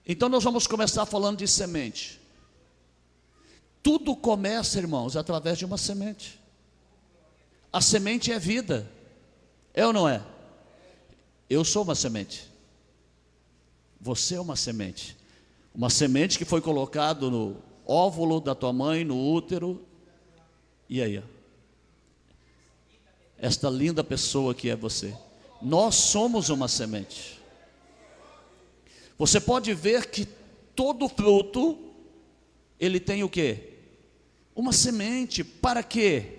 Então nós vamos começar falando de semente. Tudo começa, irmãos, através de uma semente. A semente é vida, é ou não é? Eu sou uma semente. Você é uma semente. Uma semente que foi colocada no óvulo da tua mãe, no útero. E aí, ó, esta linda pessoa que é você. Nós somos uma semente. Você pode ver que todo fruto, ele tem o quê? Uma semente. Para quê?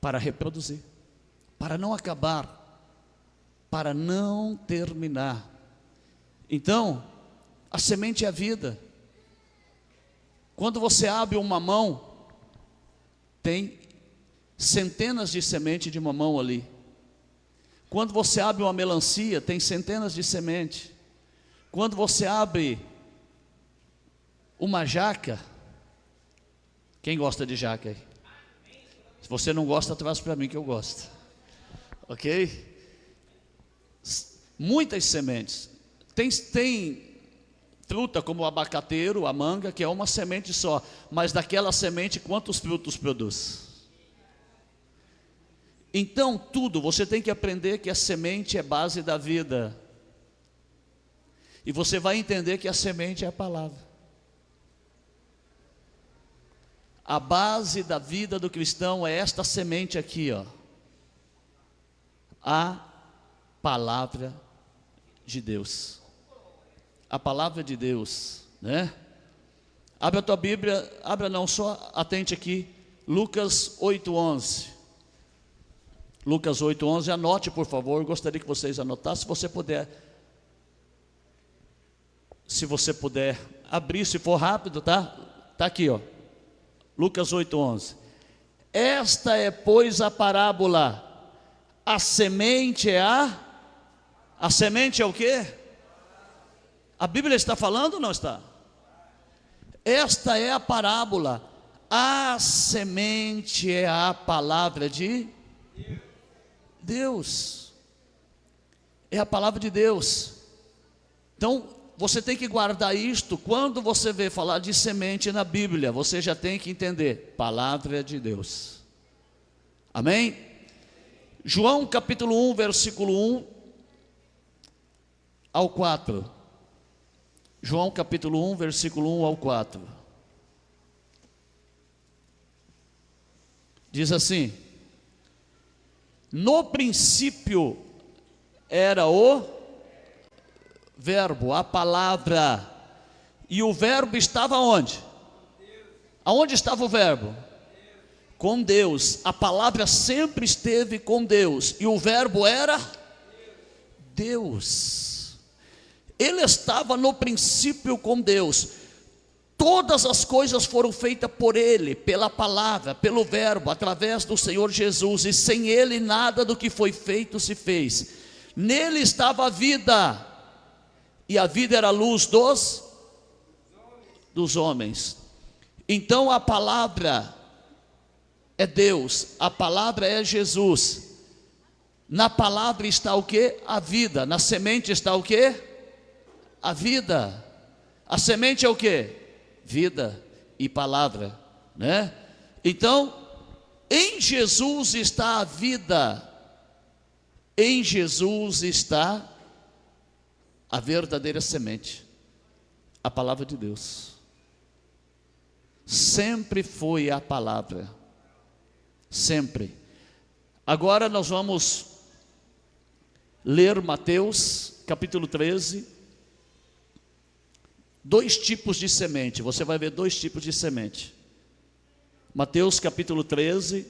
Para reproduzir, para não acabar, para não terminar. Então, a semente é a vida. Quando você abre um mamão, tem centenas de sementes de mamão ali. Quando você abre uma melancia, tem centenas de sementes. Quando você abre uma jaca, quem gosta de jaca aí? Se você não gosta, traz para mim que eu gosto. Ok? Muitas sementes. Tem fruta como o abacateiro, a manga, que é uma semente só. Mas daquela semente, quantos frutos produz? Então tudo, você tem que aprender que a semente é base da vida. E você vai entender que a semente é a palavra. A base da vida do cristão é esta semente aqui, ó. A palavra de Deus. A palavra de Deus, né? Abra a tua Bíblia, abra não, só atente aqui, Lucas 8:11. Lucas 8:11, anote por favor, eu gostaria que vocês anotassem, se você puder abrir, se for rápido, tá? Tá aqui, ó. Lucas 8:11. Esta é, pois, a parábola. A semente é a semente é o quê? A Bíblia está falando ou não está? Esta é a parábola. A semente é a palavra de Deus. É a palavra de Deus. Então, você tem que guardar isto. Quando você vê falar de semente na Bíblia, você já tem que entender, palavra de Deus. Amém? João capítulo 1, versículo 1 ao 4. João capítulo 1, versículo 1 ao 4. Diz assim: no princípio era o verbo, a palavra, e o verbo estava onde? Aonde estava o verbo? Com Deus. A palavra sempre esteve com Deus, e o verbo era Deus. Ele estava no princípio com Deus. Todas as coisas foram feitas por Ele, pela palavra, pelo verbo, através do Senhor Jesus, e sem Ele nada do que foi feito se fez. Nele estava a vida, e a vida era a luz dos homens. Então a palavra é Deus, a palavra é Jesus. Na palavra está o que? A vida. Na semente está o que? A vida. A semente é o que? Vida e palavra, né? Então, em Jesus está a vida. Em Jesus está a verdadeira semente, a palavra de Deus. Sempre foi a palavra. Sempre. Agora nós vamos ler Mateus capítulo 13. Dois tipos de semente, você vai ver dois tipos de semente. Mateus capítulo 13,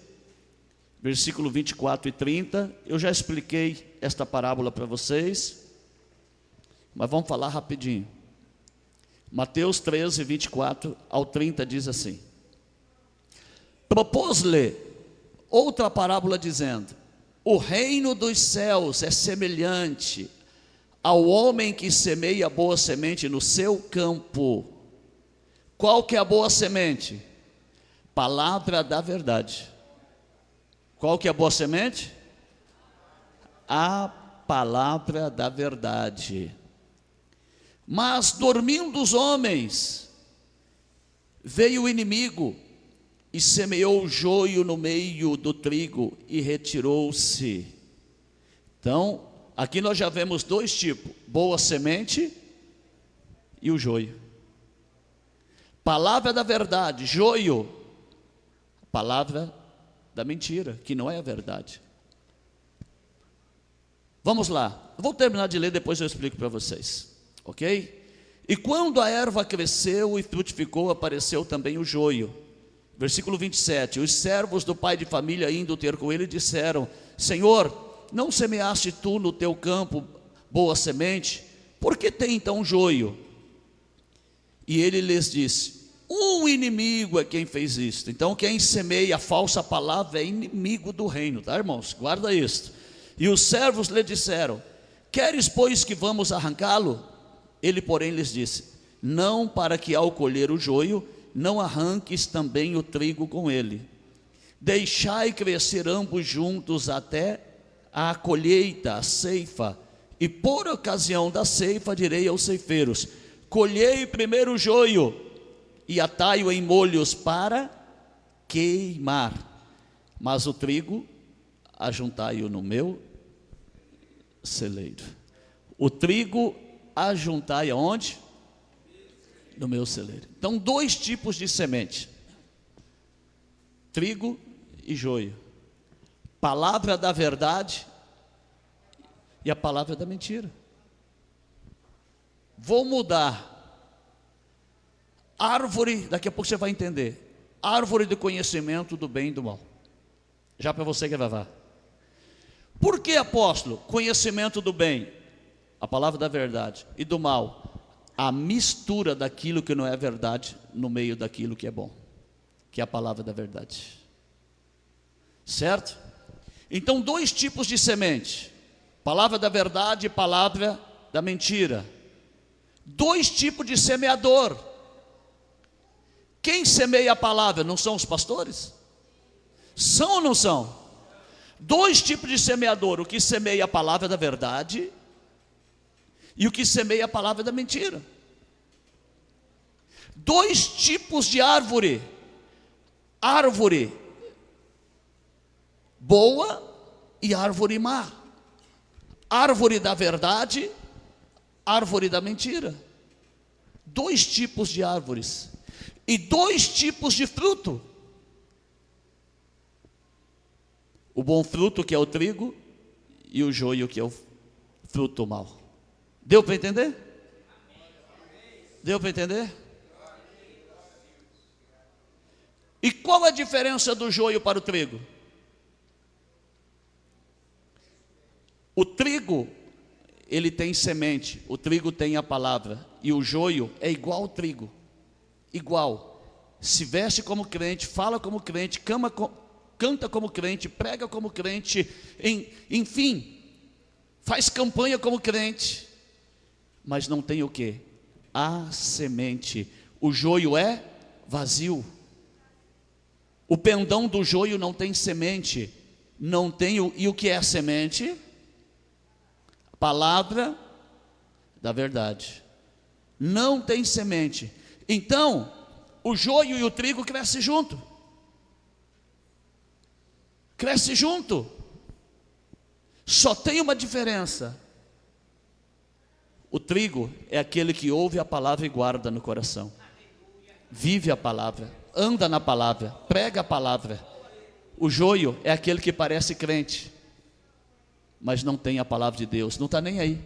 versículo 24 e 30. Eu já expliquei esta parábola para vocês, mas vamos falar rapidinho. Mateus 13, 24 ao 30 diz assim: propôs-lhe outra parábola dizendo: o reino dos céus é semelhante ao homem que semeia a boa semente no seu campo. Qual que é a boa semente? Palavra da verdade. Qual que é a boa semente? A palavra da verdade. Mas dormindo os homens, veio o inimigo e semeou o joio no meio do trigo e retirou-se. Então, aqui nós já vemos dois tipos: boa semente e o joio. Palavra da verdade, joio. Palavra da mentira, que não é a verdade. Vamos lá, eu vou terminar de ler, depois eu explico para vocês, ok? E quando a erva cresceu e frutificou, apareceu também o joio. Versículo 27, os servos do pai de família indo ter com ele disseram: Senhor, não semeaste tu no teu campo boa semente? Por que tem então joio? E ele lhes disse: um inimigo é quem fez isto. Então quem semeia a falsa palavra é inimigo do reino, tá, irmãos? Guarda isto. E os servos lhe disseram: queres, pois, que vamos arrancá-lo? Ele, porém, lhes disse: não, para que ao colher o joio, não arranques também o trigo com ele. Deixai crescer ambos juntos até a colheita, a ceifa. E por ocasião da ceifa direi aos ceifeiros: colhei primeiro o joio e atai-o em molhos para queimar, mas o trigo ajuntai-o no meu celeiro. O trigo ajuntai aonde? No meu celeiro. Então, dois tipos de semente: trigo e joio. Palavra da verdade e a palavra da mentira. Vou mudar. Árvore, daqui a pouco você vai entender. Árvore de conhecimento do bem e do mal. Já para você gravar. Por que, apóstolo? Conhecimento do bem, a palavra da verdade, e do mal, a mistura daquilo que não é verdade no meio daquilo que é bom, que é a palavra da verdade. Certo? Então, dois tipos de semente: palavra da verdade e palavra da mentira. Dois tipos de semeador. Quem semeia a palavra? Não são os pastores? São ou não são? Dois tipos de semeador: o que semeia a palavra da verdade e o que semeia a palavra da mentira. Dois tipos de árvore: árvore boa e árvore má. Árvore da verdade, árvore da mentira. Dois tipos de árvores e dois tipos de fruto: o bom fruto, que é o trigo, e o joio, que é o fruto mau. Deu para entender? Deu para entender? E qual a diferença do joio para o trigo? O trigo, ele tem semente, o trigo tem a palavra, e o joio é igual ao trigo, igual. Se veste como crente, fala como crente, canta como crente, prega como crente, enfim, faz campanha como crente, mas não tem o que? A semente. O joio é vazio. O pendão do joio não tem semente, não tem e o que é semente? Palavra da verdade. Não tem semente. Então, o joio e o trigo crescem junto. Cresce junto. Só tem uma diferença: o trigo é aquele que ouve a palavra e guarda no coração, vive a palavra, anda na palavra, prega a palavra. O joio é aquele que parece crente, mas não tem a palavra de Deus, não está nem aí,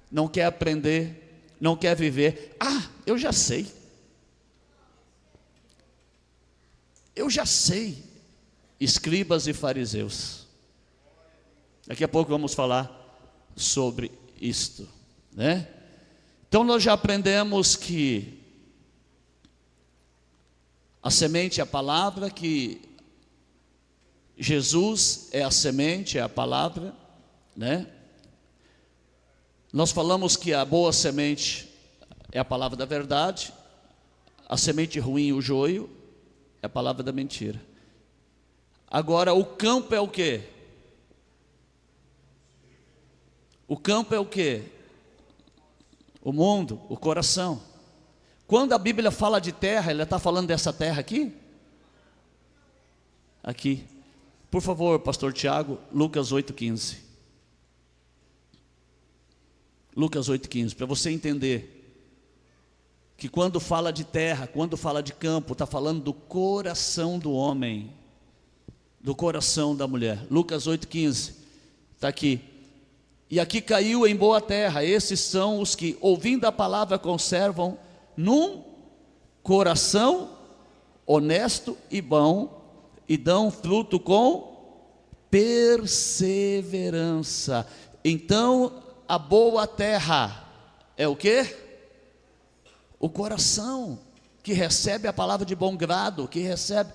não quer aprender, não quer viver. Eu já sei, escribas e fariseus. Daqui a pouco vamos falar sobre isto, né? Então nós já aprendemos que a semente é a palavra, que Jesus é a semente, é a palavra, né? Nós falamos que a boa semente é a palavra da verdade, a semente ruim, o joio, é a palavra da mentira. Agora, o campo é o quê? O campo é o quê? O mundo, o coração. Quando a Bíblia fala de terra, ela está falando dessa terra aqui? Aqui. Por favor, pastor Tiago, Lucas 8,15. Lucas 8,15, para você entender que quando fala de terra, quando fala de campo, está falando do coração do homem, do coração da mulher. Lucas 8,15, está aqui. E aqui caiu em boa terra, esses são os que, ouvindo a palavra, conservam num coração honesto e bom, e dão fruto com perseverança. Então, a boa terra é o quê? O coração que recebe a palavra de bom grado, que recebe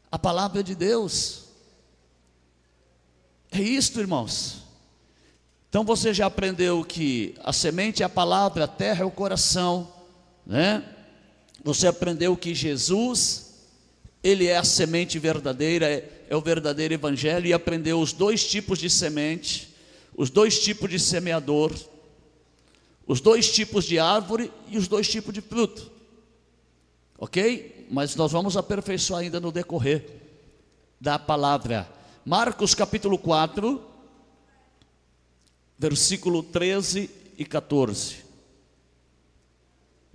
a palavra de Deus. É isto, irmãos. Então você já aprendeu que a semente é a palavra, a terra é o coração, né? Você aprendeu que Jesus, Ele é a semente verdadeira, é o verdadeiro evangelho, e aprendeu os dois tipos de semente, os dois tipos de semeador, os dois tipos de árvore e os dois tipos de fruto. Ok? Mas nós vamos aperfeiçoar ainda no decorrer da palavra. Marcos capítulo 4, versículo 13 e 14.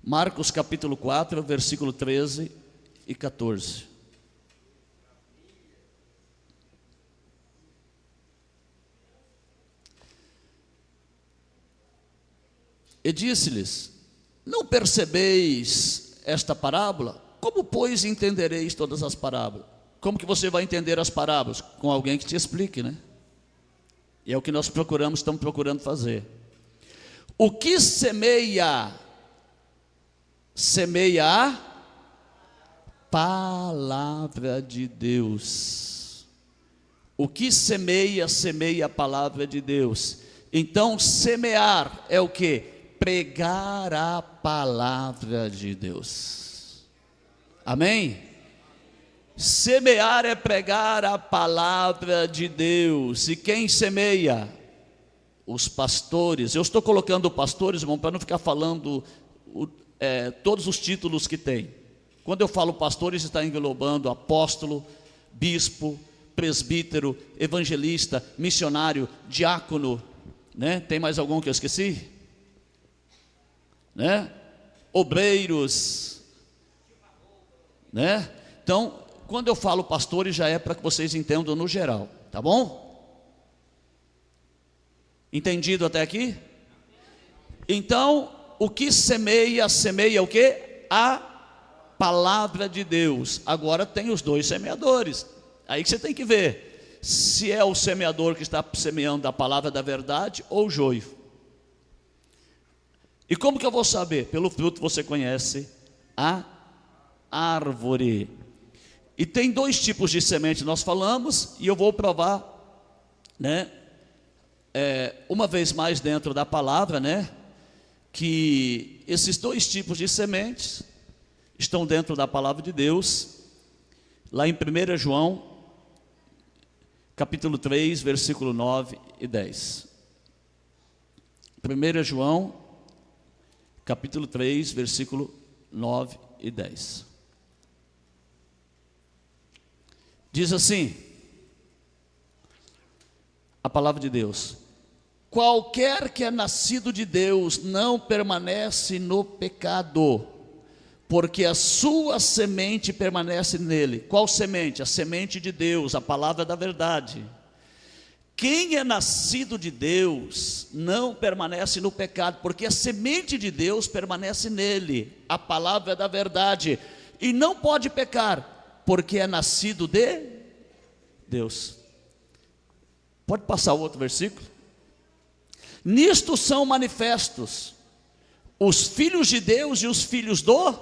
Marcos capítulo 4, versículo 13 e 14. E disse-lhes: não percebeis esta parábola? Como, pois, entendereis todas as parábolas? Como que você vai entender as parábolas? Com alguém que te explique, né? E é o que nós estamos procurando fazer. O que semeia a palavra de Deus. O que semeia a palavra de Deus. Então, semear é o que? Pregar a palavra de Deus. Amém? Semear é pregar a palavra de Deus. E quem semeia? Os pastores. Eu estou colocando pastores, irmão, para não ficar falando todos os títulos que tem. Quando eu falo pastores, está englobando apóstolo, bispo, presbítero, evangelista, missionário, diácono, né? Tem mais algum que eu esqueci? Né? Obreiros, né? Então, quando eu falo pastores, já é para que vocês entendam no geral, tá bom? Entendido até aqui? Então, o que semeia o quê? A palavra de Deus. Agora tem os dois semeadores. Aí que você tem que ver se é o semeador que está semeando a palavra da verdade ou o joio. E como que eu vou saber? Pelo fruto você conhece a árvore. E tem dois tipos de semente, nós falamos, e eu vou provar, né? Uma vez mais dentro da palavra, né? Que esses dois tipos de sementes estão dentro da palavra de Deus, lá em 1 João, capítulo 3, versículo 9 e 10. 1 João, capítulo 3, versículo 9 e 10. Diz assim, a palavra de Deus: qualquer que é nascido de Deus não permanece no pecado, porque a sua semente permanece nele. Qual semente? A semente de Deus, a palavra da verdade. Quem é nascido de Deus não permanece no pecado, porque a semente de Deus permanece nele, a palavra da verdade, e não pode pecar, porque é nascido de Deus. Pode passar o outro versículo? Nisto são manifestos os filhos de Deus e os filhos do...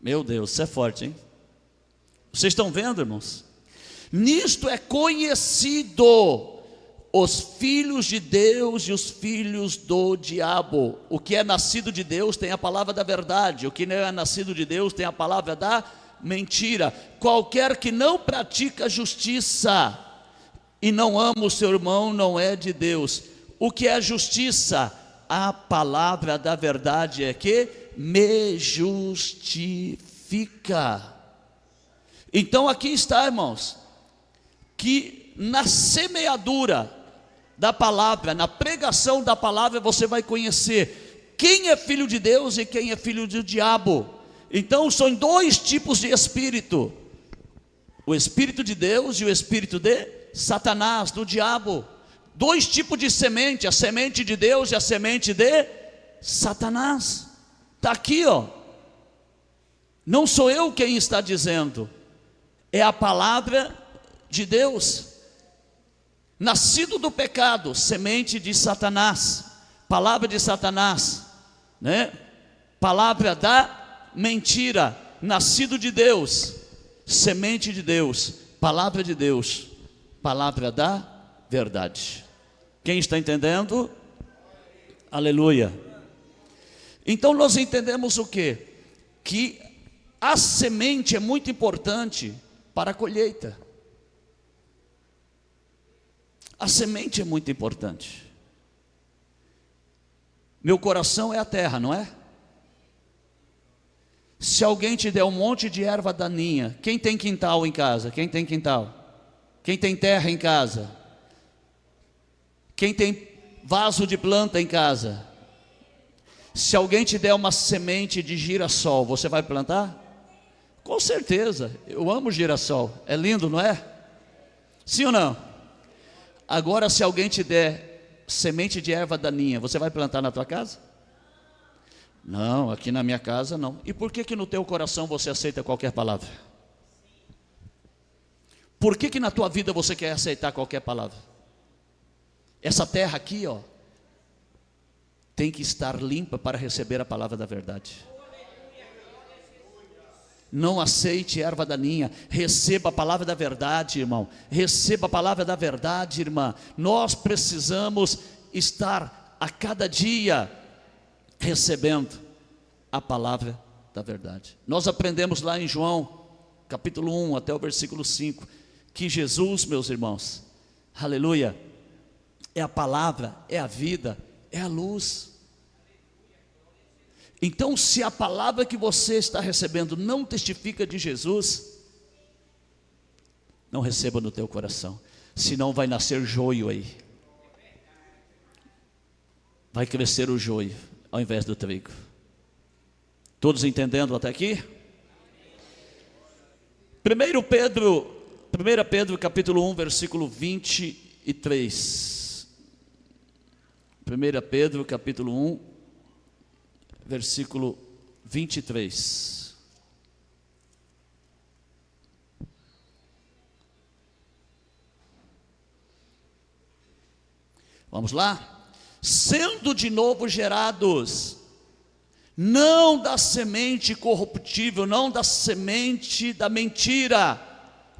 Meu Deus, isso é forte, hein? Vocês estão vendo, irmãos? Nisto é conhecido os filhos de Deus e os filhos do diabo. O que é nascido de Deus tem a palavra da verdade, o que não é nascido de Deus tem a palavra da mentira. Qualquer que não pratica justiça e não ama o seu irmão não é de Deus. O que é justiça? a palavra da verdade é que me justifica. Então aqui está, irmãos, que na semeadura da palavra, na pregação da palavra, você vai conhecer quem é filho de Deus e quem é filho do diabo. Então são dois tipos de espírito: o espírito de Deus e o espírito de Satanás, do diabo. Dois tipos de semente: a semente de Deus e a semente de Satanás. Está aqui, ó. Não sou eu quem está dizendo, é a palavra de Deus. Nascido do pecado, semente de Satanás, palavra de Satanás, né? Palavra da mentira, nascido de Deus, semente de Deus, palavra de Deus, palavra da verdade. Quem está entendendo? Aleluia. Então nós entendemos o quê? Que a semente é muito importante para a colheita. A semente é muito importante. Meu coração é a terra, não é? Se alguém te der um monte de erva daninha, quem tem quintal em casa? Quem tem quintal? Quem tem terra em casa? Quem tem vaso de planta em casa? Se alguém te der uma semente de girassol, você vai plantar? Com certeza. Eu amo girassol, é lindo, não é? Sim ou não? Agora, se alguém te der semente de erva daninha, você vai plantar na tua casa? Não, aqui na minha casa não. E por que no teu coração você aceita qualquer palavra? Por que na tua vida você quer aceitar qualquer palavra? Essa terra aqui, ó, tem que estar limpa para receber a palavra da verdade. Não aceite erva daninha, receba a palavra da verdade, irmão. Receba a palavra da verdade, irmã. Nós precisamos estar a cada dia recebendo a palavra da verdade. Nós aprendemos lá em João, capítulo 1 até o versículo 5, que Jesus, meus irmãos, aleluia, é a palavra, é a vida, é a luz. Então, se a palavra que você está recebendo não testifica de Jesus, não receba no teu coração, senão vai nascer joio aí. Vai crescer o joio ao invés do trigo. Todos entendendo até aqui? 1 Pedro capítulo 1, versículo 23. 1 Pedro capítulo 1, versículo 23. Vamos lá? Sendo de novo gerados, não da semente corruptível, não da semente da mentira,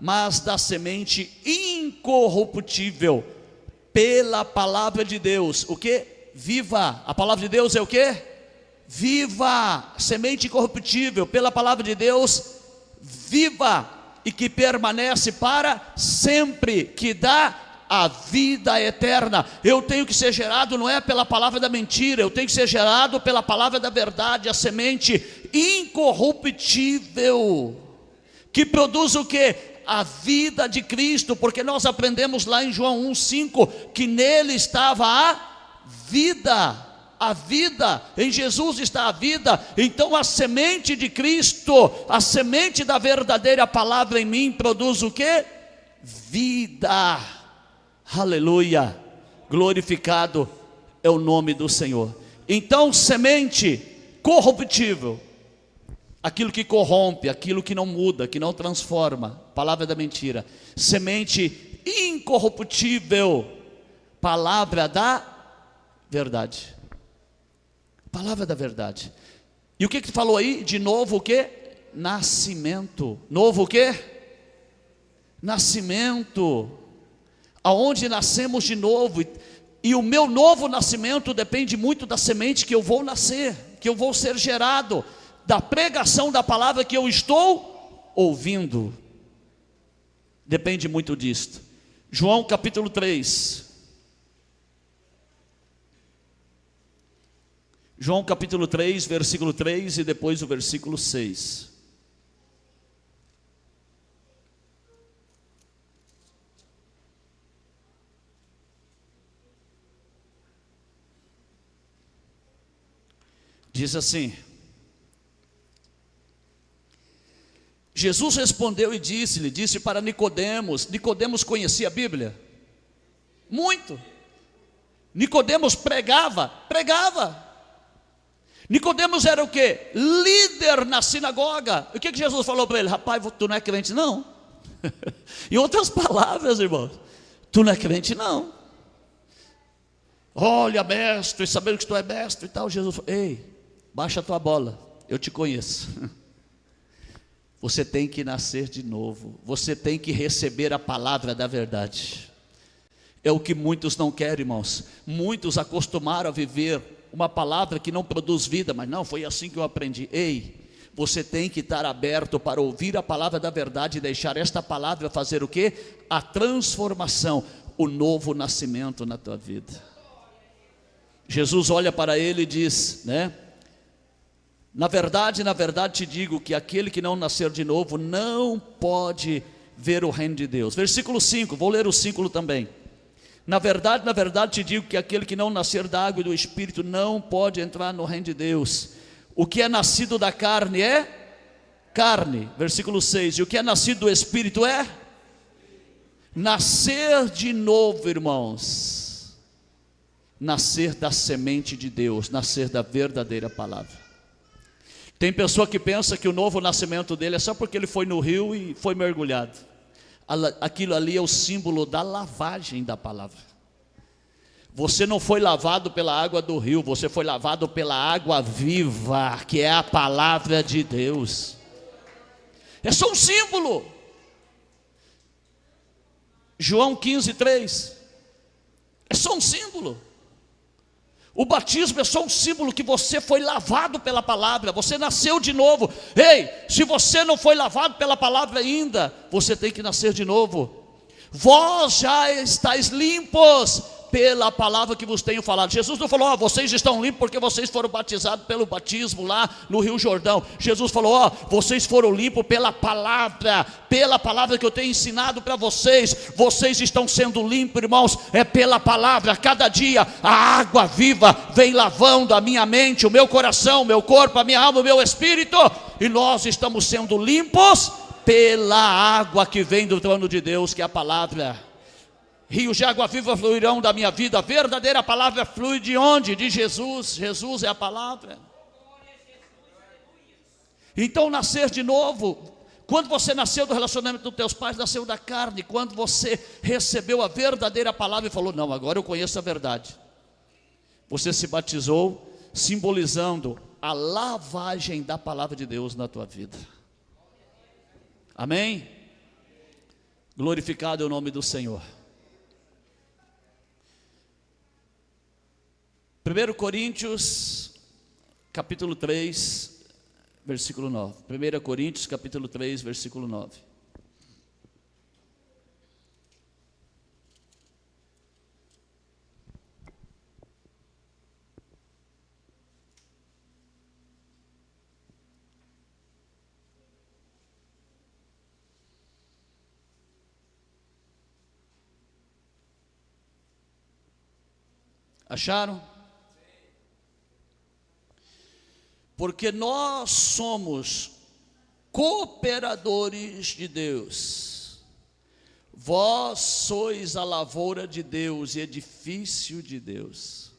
mas da semente incorruptível, pela palavra de Deus. O que? Viva. A palavra de Deus é o que? Viva. Semente incorruptível, pela palavra de Deus, viva, e que permanece para sempre, que dá a vida eterna. Eu tenho que ser gerado não é pela palavra da mentira, eu tenho que ser gerado pela palavra da verdade, a semente incorruptível, que produz o que? A vida de Cristo, porque nós aprendemos lá em João 1,5 que nele estava a vida. A vida, em Jesus está a vida. Então a semente de Cristo, a semente da verdadeira palavra em mim produz o que? Vida. Aleluia, glorificado é o nome do Senhor. Então semente corruptível, aquilo que corrompe, aquilo que não muda, que não transforma, palavra da mentira. Semente incorruptível, palavra da verdade. Palavra da verdade. E o que falou aí? De novo o que? Nascimento. Novo o que? Nascimento. Aonde nascemos de novo. E o meu novo nascimento depende muito da semente que eu vou nascer, que eu vou ser gerado, da pregação da palavra que eu estou ouvindo. Depende muito disto. João capítulo 3. João capítulo 3, versículo 3 e depois o versículo 6. Diz assim: Jesus respondeu e disse para Nicodemos. Nicodemos conhecia a Bíblia? Muito. Nicodemos pregava. Nicodemos era o quê? Líder na sinagoga. O que Jesus falou para ele? Rapaz, tu não é crente não? Em outras palavras, irmãos, tu não é crente não. Olha, mestre, sabendo que tu é mestre e tal. Jesus falou: ei, baixa a tua bola, eu te conheço. Você tem que nascer de novo. Você tem que receber a palavra da verdade. É o que muitos não querem, irmãos. Muitos acostumaram a viver uma palavra que não produz vida. Mas não, foi assim que eu aprendi. Ei, você tem que estar aberto para ouvir a palavra da verdade e deixar esta palavra fazer o quê? A transformação, o novo nascimento na tua vida. Jesus olha para ele e diz, né? Na verdade te digo que aquele que não nascer de novo não pode ver o reino de Deus. Versículo 5, vou ler o 5 também. Na verdade te digo que aquele que não nascer da água e do Espírito não pode entrar no reino de Deus. O que é nascido da carne é carne. Versículo 6, e o que é nascido do Espírito é nascer de novo, irmãos. Nascer da semente de Deus, nascer da verdadeira palavra. Tem pessoa que pensa que o novo nascimento dele é só porque ele foi no rio e foi mergulhado. Aquilo ali é o símbolo da lavagem da palavra. Você não foi lavado pela água do rio, você foi lavado pela água viva, que é a palavra de Deus. É só um símbolo. João 15:3. É só um símbolo. O batismo é só um símbolo que você foi lavado pela palavra, você nasceu de novo. Ei, se você não foi lavado pela palavra ainda, você tem que nascer de novo. Vós já estáis limpos pela palavra que vos tenho falado. Jesus não falou: vocês estão limpos porque vocês foram batizados pelo batismo lá no Rio Jordão. Jesus falou: vocês foram limpos pela palavra que eu tenho ensinado para vocês. Vocês estão sendo limpos, irmãos, é pela palavra. Cada dia a água viva vem lavando a minha mente, o meu coração, o meu corpo, a minha alma, o meu espírito, e nós estamos sendo limpos pela água que vem do trono de Deus, que é a palavra. Rios de água viva fluirão da minha vida. A verdadeira palavra flui de onde? De Jesus. Jesus é a palavra. Então nascer de novo, quando você nasceu do relacionamento dos teus pais, nasceu da carne. Quando você recebeu a verdadeira palavra e falou: não, agora eu conheço a verdade, você se batizou, simbolizando a lavagem da palavra de Deus na tua vida. Amém? Glorificado é o nome do Senhor. 1 Coríntios, capítulo 3, versículo 9. 1 Coríntios, capítulo 3, versículo 9. Acharam? Porque nós somos cooperadores de Deus. Vós sois a lavoura de Deus e edifício de Deus.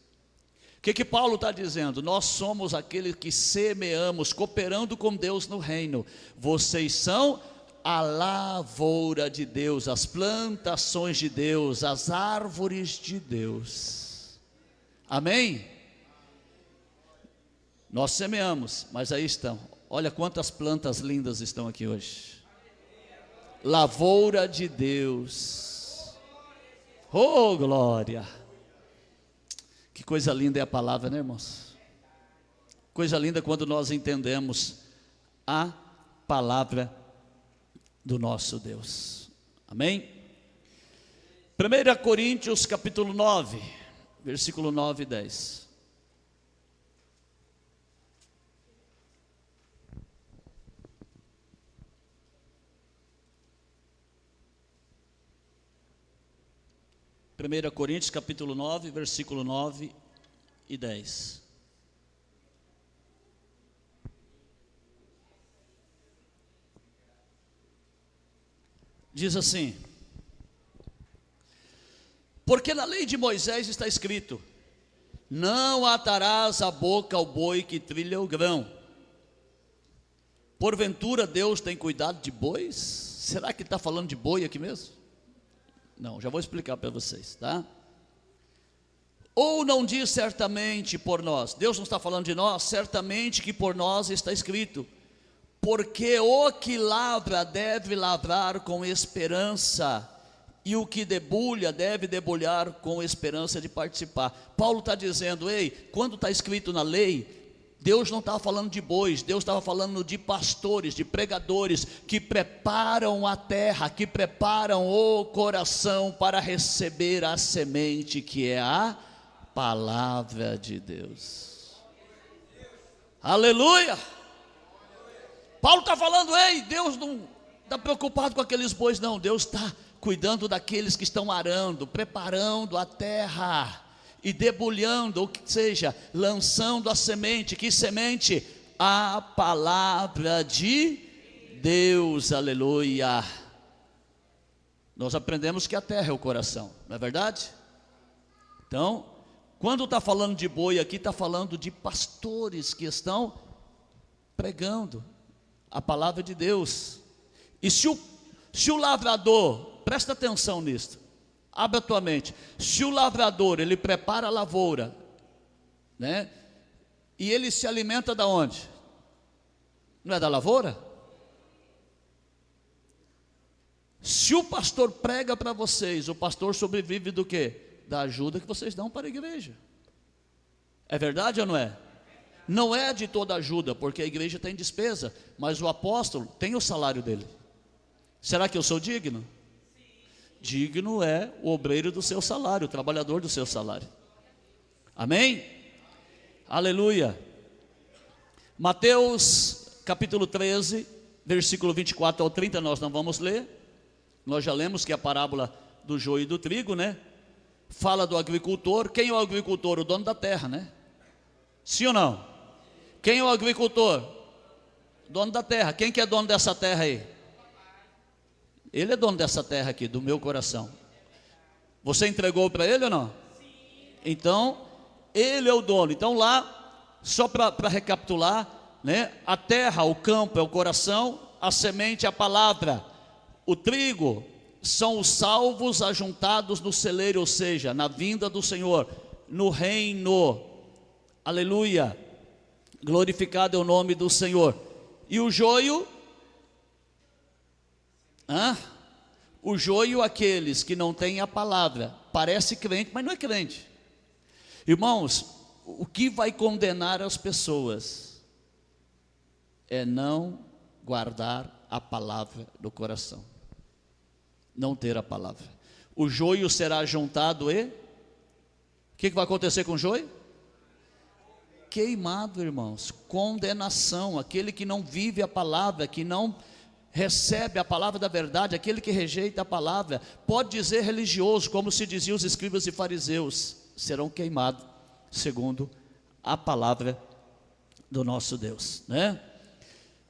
O que Paulo está dizendo? Nós somos aqueles que semeamos, cooperando com Deus no reino. Vocês são a lavoura de Deus, as plantações de Deus, as árvores de Deus. Amém? Nós semeamos, mas aí estão. Olha quantas plantas lindas estão aqui hoje. Lavoura de Deus. Oh, glória. Que coisa linda é a palavra, né, irmãos? Coisa linda quando nós entendemos a palavra do nosso Deus. Amém? 1 Coríntios capítulo 9, versículo 9 e 10. 1 Coríntios capítulo 9, versículo 9 e 10. Diz assim: porque na lei de Moisés está escrito: não atarás a boca ao boi que trilha o grão. Porventura Deus tem cuidado de bois? Será que está falando de boi aqui mesmo? Não, já vou explicar para vocês, tá? Ou não diz certamente por nós? Deus não está falando de nós? Certamente que por nós está escrito: porque o que lavra deve lavrar com esperança, e o que debulha deve debulhar com esperança de participar. Paulo está dizendo: ei, quando está escrito na lei, Deus não estava falando de bois, Deus estava falando de pastores, de pregadores, que preparam a terra, que preparam o coração para receber a semente que é a palavra de Deus. Aleluia! Paulo está falando: ei, Deus não está preocupado com aqueles bois, não. Deus está cuidando daqueles que estão arando, preparando a terra e debulhando, ou que seja, lançando a semente. Que semente? A palavra de Deus. Aleluia. Nós aprendemos que a terra é o coração, não é verdade? Então, quando está falando de boi aqui, está falando de pastores que estão pregando a palavra de Deus. E se o lavrador, presta atenção nisso, abre a tua mente, se o lavrador, ele prepara a lavoura, né, e ele se alimenta da onde? Não é da lavoura? Se o pastor prega para vocês, o pastor sobrevive do quê? Da ajuda que vocês dão para a igreja. É verdade ou não é? Não é de toda ajuda, porque a igreja tem despesa, mas o apóstolo tem o salário dele. Será que eu sou digno? Sim. Digno é o obreiro do seu salário, o trabalhador do seu salário. Amém? Aleluia. Mateus capítulo 13, versículo 24 ao 30, nós não vamos ler. Nós já lemos que é a parábola do joio e do trigo, né? Fala do agricultor. Quem é o agricultor? O dono da terra, né? Sim ou não? Quem é o agricultor? Dono da terra. Quem que é dono dessa terra aí? Ele é dono dessa terra aqui, do meu coração. Você entregou para ele ou não? Então, ele é o dono. Então lá, só para recapitular, né? A terra, o campo é o coração, a semente é a palavra, o trigo são os salvos ajuntados no celeiro, ou seja, na vinda do Senhor, no reino. Aleluia. Glorificado é o nome do Senhor. E o joio? O joio, aqueles que não têm a palavra. Parece crente, mas não é crente. Irmãos, o que vai condenar as pessoas é não guardar a palavra do coração, não ter a palavra. O joio será juntado e o que vai acontecer com o joio? Queimado, irmãos. Condenação. Aquele que não vive a palavra, que não recebe a palavra da verdade, aquele que rejeita a palavra, pode dizer religioso, como se diziam os escribas e fariseus, serão queimados segundo a palavra do nosso Deus, né?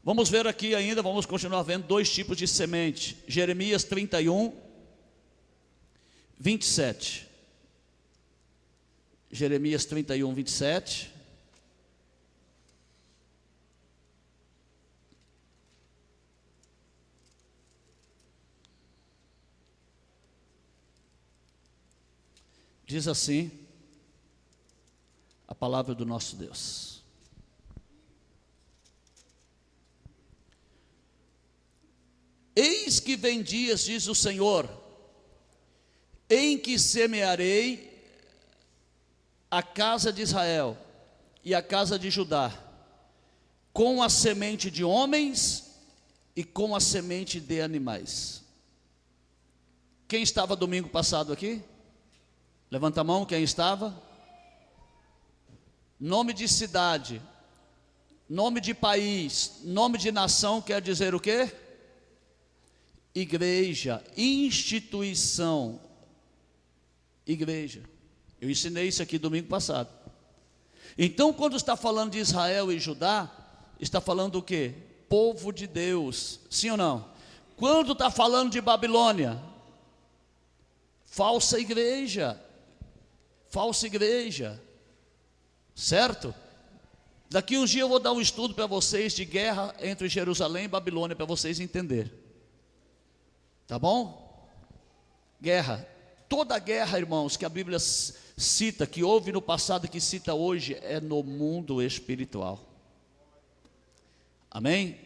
Vamos ver aqui ainda, vamos continuar vendo dois tipos de semente. Jeremias 31, 27. Jeremias 31, 27. Diz assim a palavra do nosso Deus: eis que vem dias, diz o Senhor, em que semearei a casa de Israel e a casa de Judá, com a semente de homens e com a semente de animais. Quem estava domingo passado aqui? Levanta a mão, quem estava? Nome de cidade, nome de país, nome de nação quer dizer o quê? Igreja, instituição. igreja. Eu ensinei isso aqui domingo passado. Então, quando está falando de Israel e Judá, está falando o quê? Povo de Deus, sim ou não? Quando está falando de Babilônia, falsa igreja, certo? Daqui uns dias eu vou dar um estudo para vocês de guerra entre Jerusalém e Babilônia, para vocês entenderem, tá bom? Guerra, toda guerra, irmãos, que a Bíblia cita, que houve no passado e que cita hoje, é no mundo espiritual, amém?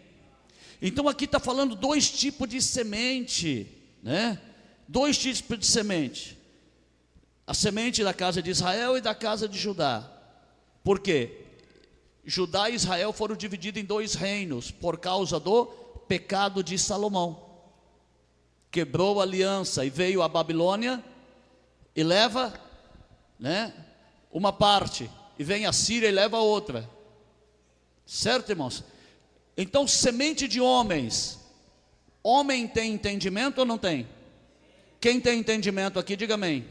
Então aqui está falando dois tipos de semente, né? Dois tipos de semente, a semente da casa de Israel e da casa de Judá. Por quê? Judá e Israel foram divididos em dois reinos, por causa do pecado de Salomão. Quebrou a aliança e veio a Babilônia e leva, né, uma parte, e vem a Síria e leva a outra, certo, irmãos? Então, semente de homens, homem tem entendimento ou não tem? Quem tem entendimento aqui, diga amém.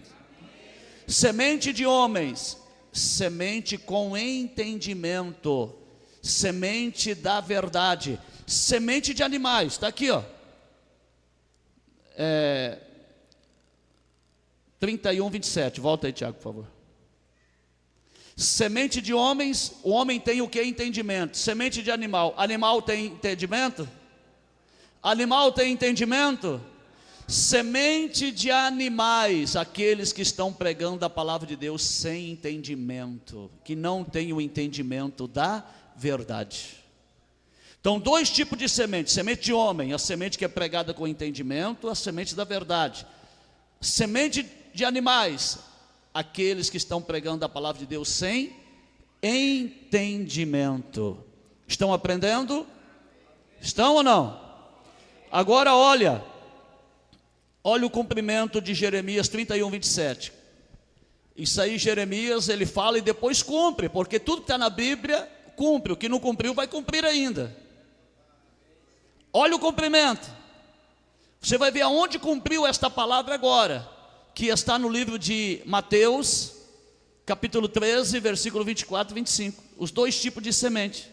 Semente de homens, semente com entendimento, semente da verdade. Semente de animais, está aqui, ó. 31, 27, volta aí, Tiago, por favor. Semente de homens, o homem tem o que? Entendimento. Semente de animal, animal tem entendimento? Animal tem entendimento? Semente de animais, aqueles que estão pregando a palavra de Deus sem entendimento, que não têm o entendimento da verdade. Então, dois tipos de semente: semente de homem, a semente que é pregada com entendimento, a semente da verdade. Semente de animais, aqueles que estão pregando a palavra de Deus sem entendimento. Estão aprendendo? Estão ou não? Agora olha o cumprimento de Jeremias 31, 27. Isso aí Jeremias, ele fala e depois cumpre, porque tudo que está na Bíblia, cumpre. O que não cumpriu, vai cumprir ainda. Olha o cumprimento. Você vai ver aonde cumpriu esta palavra agora, que está no livro de Mateus, capítulo 13, versículo 24 e 25. Os dois tipos de semente.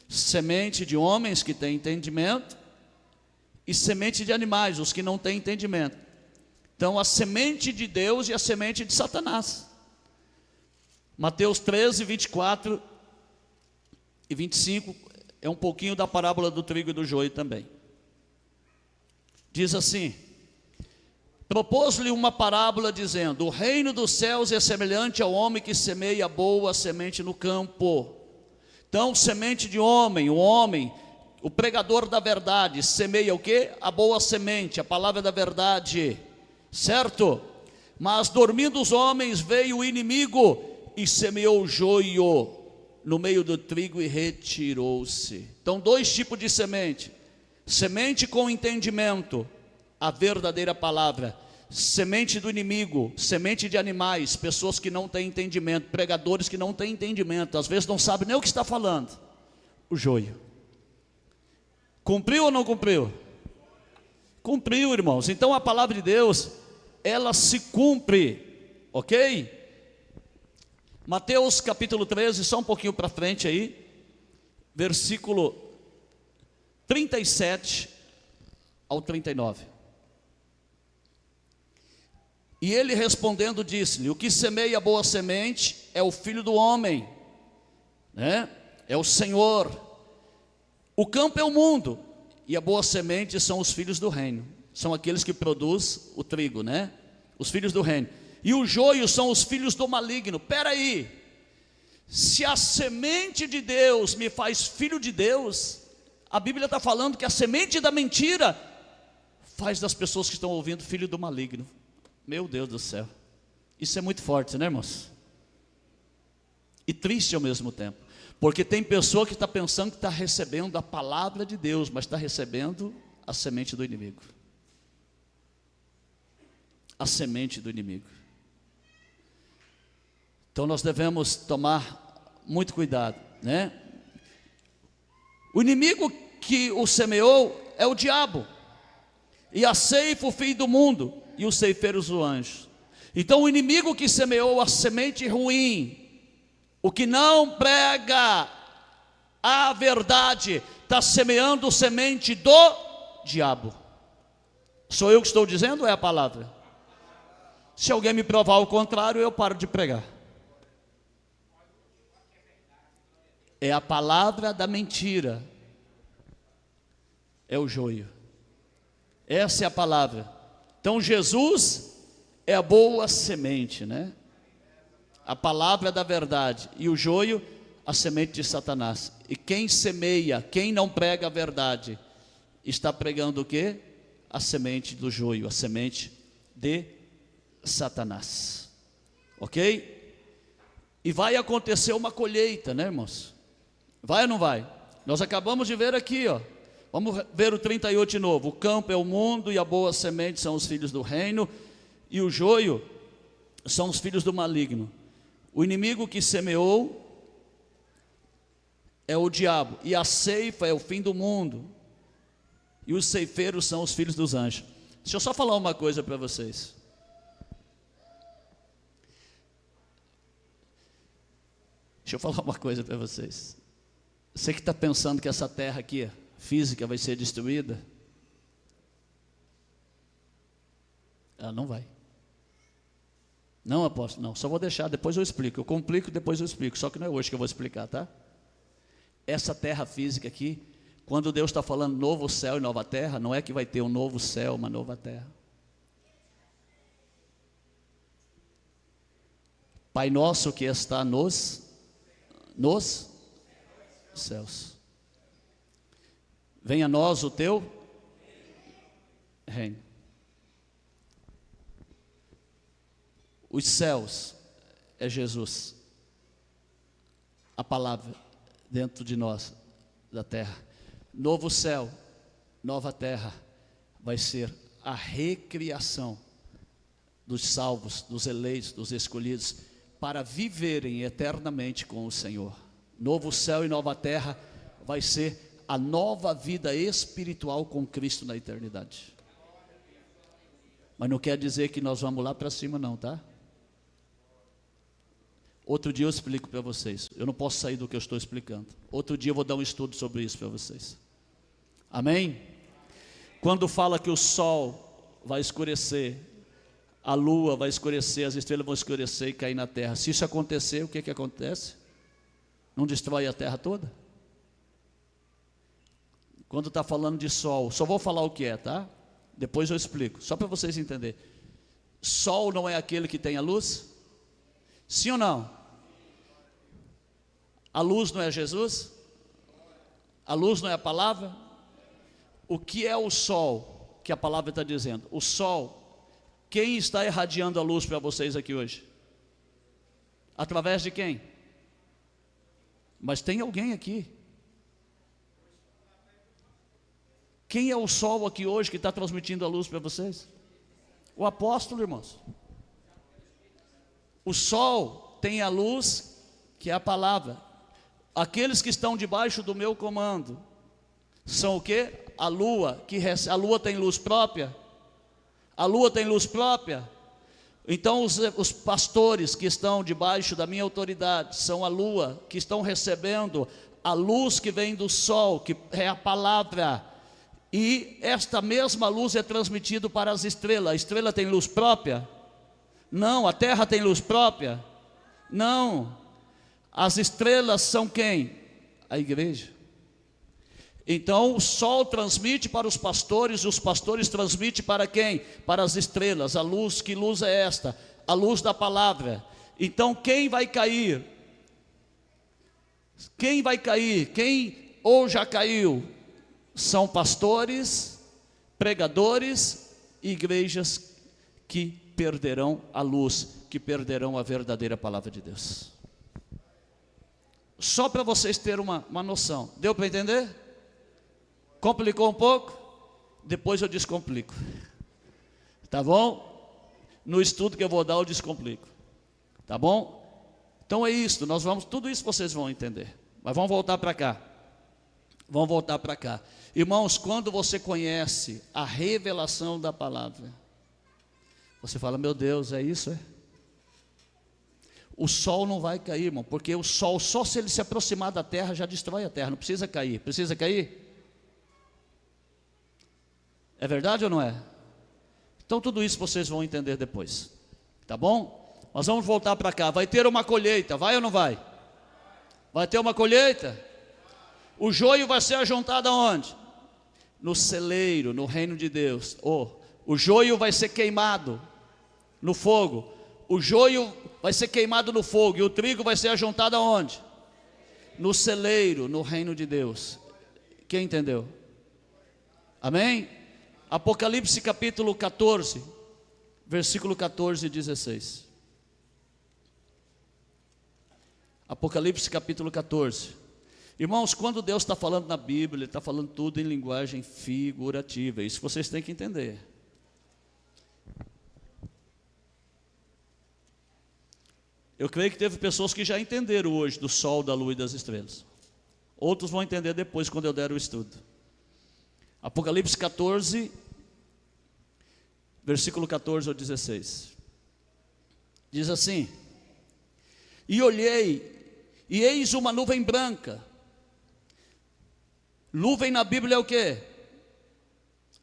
Semente de homens que têm entendimento, e semente de animais, os que não têm entendimento. Então, a semente de Deus e a semente de Satanás. Mateus 13, 24 e 25 é um pouquinho da parábola do trigo e do joio também. Diz assim: propôs-lhe uma parábola dizendo: o reino dos céus é semelhante ao homem que semeia boa semente no campo. Então, semente de homem, o pregador da verdade, semeia o quê? A boa semente, a palavra da verdade, certo? Mas dormindo os homens, veio o inimigo e semeou o joio no meio do trigo e retirou-se. Então, dois tipos de semente: semente com entendimento, a verdadeira palavra; semente do inimigo, semente de animais, pessoas que não têm entendimento, pregadores que não têm entendimento, às vezes não sabem nem o que está falando, o joio. Cumpriu ou não cumpriu? Cumpriu, irmãos. Então a palavra de Deus, ela se cumpre, ok? Mateus capítulo 13, só um pouquinho para frente aí, versículo 37 ao 39. E ele respondendo disse-lhe: o que semeia a boa semente é o Filho do homem, né? É o Senhor. O campo é o mundo, e a boa semente são os filhos do reino, são aqueles que produzem o trigo, né? Os filhos do reino. E o joio são os filhos do maligno. Espera aí, se a semente de Deus me faz filho de Deus, a Bíblia está falando que a semente da mentira faz das pessoas que estão ouvindo filho do maligno. Meu Deus do céu, isso é muito forte, né, irmãos? E triste ao mesmo tempo, porque tem pessoa que está pensando que está recebendo a palavra de Deus, mas está recebendo a semente do inimigo. A semente do inimigo. Então nós devemos tomar muito cuidado, né? O inimigo que o semeou é o diabo, e a ceifa o fim do mundo, e os ceifeiros os anjos. Então o inimigo que semeou a semente ruim, o que não prega a verdade, está semeando semente do diabo. Sou eu que estou dizendo ou é a palavra? Se alguém me provar o contrário, eu paro de pregar. É a palavra da mentira, é o joio. Essa é a palavra. Então Jesus é a boa semente, né? A palavra da verdade. E o joio, a semente de Satanás. E quem semeia, quem não prega a verdade, está pregando o quê? A semente do joio, a semente de Satanás. Ok? E vai acontecer uma colheita, né, irmãos? Vai ou não vai? Nós acabamos de ver aqui, ó. Vamos ver o 38 de novo. O campo é o mundo e a boa semente são os filhos do reino, e o joio são os filhos do maligno. O inimigo que semeou é o diabo, e a ceifa é o fim do mundo, e os ceifeiros são os filhos dos anjos. Deixa eu só falar uma coisa para vocês. Deixa eu falar uma coisa para vocês. Você que está pensando que essa terra aqui, física, vai ser destruída, ela não vai. Não, apóstolo, não, só vou deixar, depois eu explico. Eu complico, depois eu explico, só que não é hoje que eu vou explicar, tá? Essa terra física aqui, quando Deus está falando novo céu e nova terra, não é que vai ter um novo céu, uma nova terra. Pai nosso que está nos céus, venha a nós o teu reino. Os céus é Jesus, a palavra dentro de nós, da terra. Novo céu, nova terra, vai ser a recriação dos salvos, dos eleitos, dos escolhidos, para viverem eternamente com o Senhor. Novo céu e nova terra vai ser a nova vida espiritual com Cristo na eternidade. Mas não quer dizer que nós vamos lá para cima não, tá? Outro dia eu explico para vocês. Eu não posso sair do que eu estou explicando. Outro dia eu vou dar um estudo sobre isso para vocês. Amém? Quando fala que o sol vai escurecer, a lua vai escurecer, as estrelas vão escurecer e cair na terra. Se isso acontecer, o que acontece? Não destrói a terra toda? Quando está falando de sol, só vou falar o que é, tá? Depois eu explico, só para vocês entenderem. Sol não é aquele que tem a luz? Sim ou não? A luz não é Jesus? A luz não é a palavra? O que é o sol que a palavra está dizendo? O sol, quem está irradiando a luz para vocês aqui hoje? Através de quem? Mas tem alguém aqui. Quem é o sol aqui hoje que está transmitindo a luz para vocês? O apóstolo, irmãos. O sol tem a luz, que é a palavra. Aqueles que estão debaixo do meu comando são o quê? A lua, a lua tem luz própria. A lua tem luz própria. Então os pastores que estão debaixo da minha autoridade são a lua, que estão recebendo a luz que vem do sol, que é a palavra. E esta mesma luz é transmitida para as estrelas. A estrela tem luz própria? Não. A terra tem luz própria? Não. As estrelas são quem? A igreja. Então o sol transmite para os pastores, e os pastores transmitem para quem? Para as estrelas. A luz, que luz é esta? A luz da palavra. Então quem vai cair? Quem vai cair? Quem ou já caiu? São pastores, pregadores e igrejas que perderão a luz, que perderão a verdadeira palavra de Deus. Só para vocês terem uma noção. Deu para entender? Complicou um pouco? Depois eu descomplico. Tá bom? No estudo que eu vou dar eu descomplico. Tá bom? Então é isso, nós vamos, tudo isso vocês vão entender. Mas vamos voltar para cá. Vamos voltar para cá. Irmãos, quando você conhece a revelação da palavra, Você fala, meu Deus, é isso, é? O sol não vai cair, irmão, porque o sol, só se ele se aproximar da terra, já destrói a terra, não precisa cair. Precisa cair? É verdade ou não é? Então tudo isso vocês vão entender depois, tá bom? Nós vamos voltar para cá, vai ter uma colheita, vai ou não vai? Vai ter uma colheita? O joio vai ser ajuntado aonde? No celeiro, no reino de Deus. O joio vai ser queimado no fogo. O joio vai ser queimado no fogo e o trigo vai ser ajuntado aonde? No celeiro, no reino de Deus. Quem entendeu? Amém? Apocalipse capítulo 14, versículo 14 e 16. Apocalipse capítulo 14. Irmãos, quando Deus está falando na Bíblia, Ele está falando tudo em linguagem figurativa. Isso vocês têm que entender. Eu creio que teve pessoas que já entenderam hoje do sol, da lua e das estrelas. Outros vão entender depois, quando eu der o estudo. Apocalipse 14, versículo 14 ao 16. Diz assim: E olhei, e eis uma nuvem branca. Nuvem na Bíblia é o quê?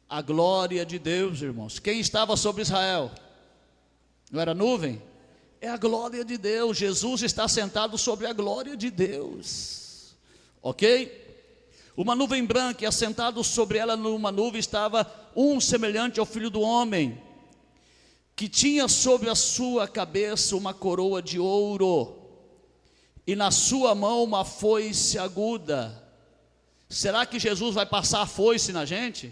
A glória de Deus, irmãos. Quem estava sobre Israel? Não era nuvem? É a glória de Deus. Jesus está sentado sobre a glória de Deus. Ok? Uma nuvem branca, e assentado sobre ela numa nuvem estava um semelhante ao Filho do Homem, que tinha sobre a sua cabeça uma coroa de ouro, e na sua mão uma foice aguda. Será que Jesus vai passar a foice na gente?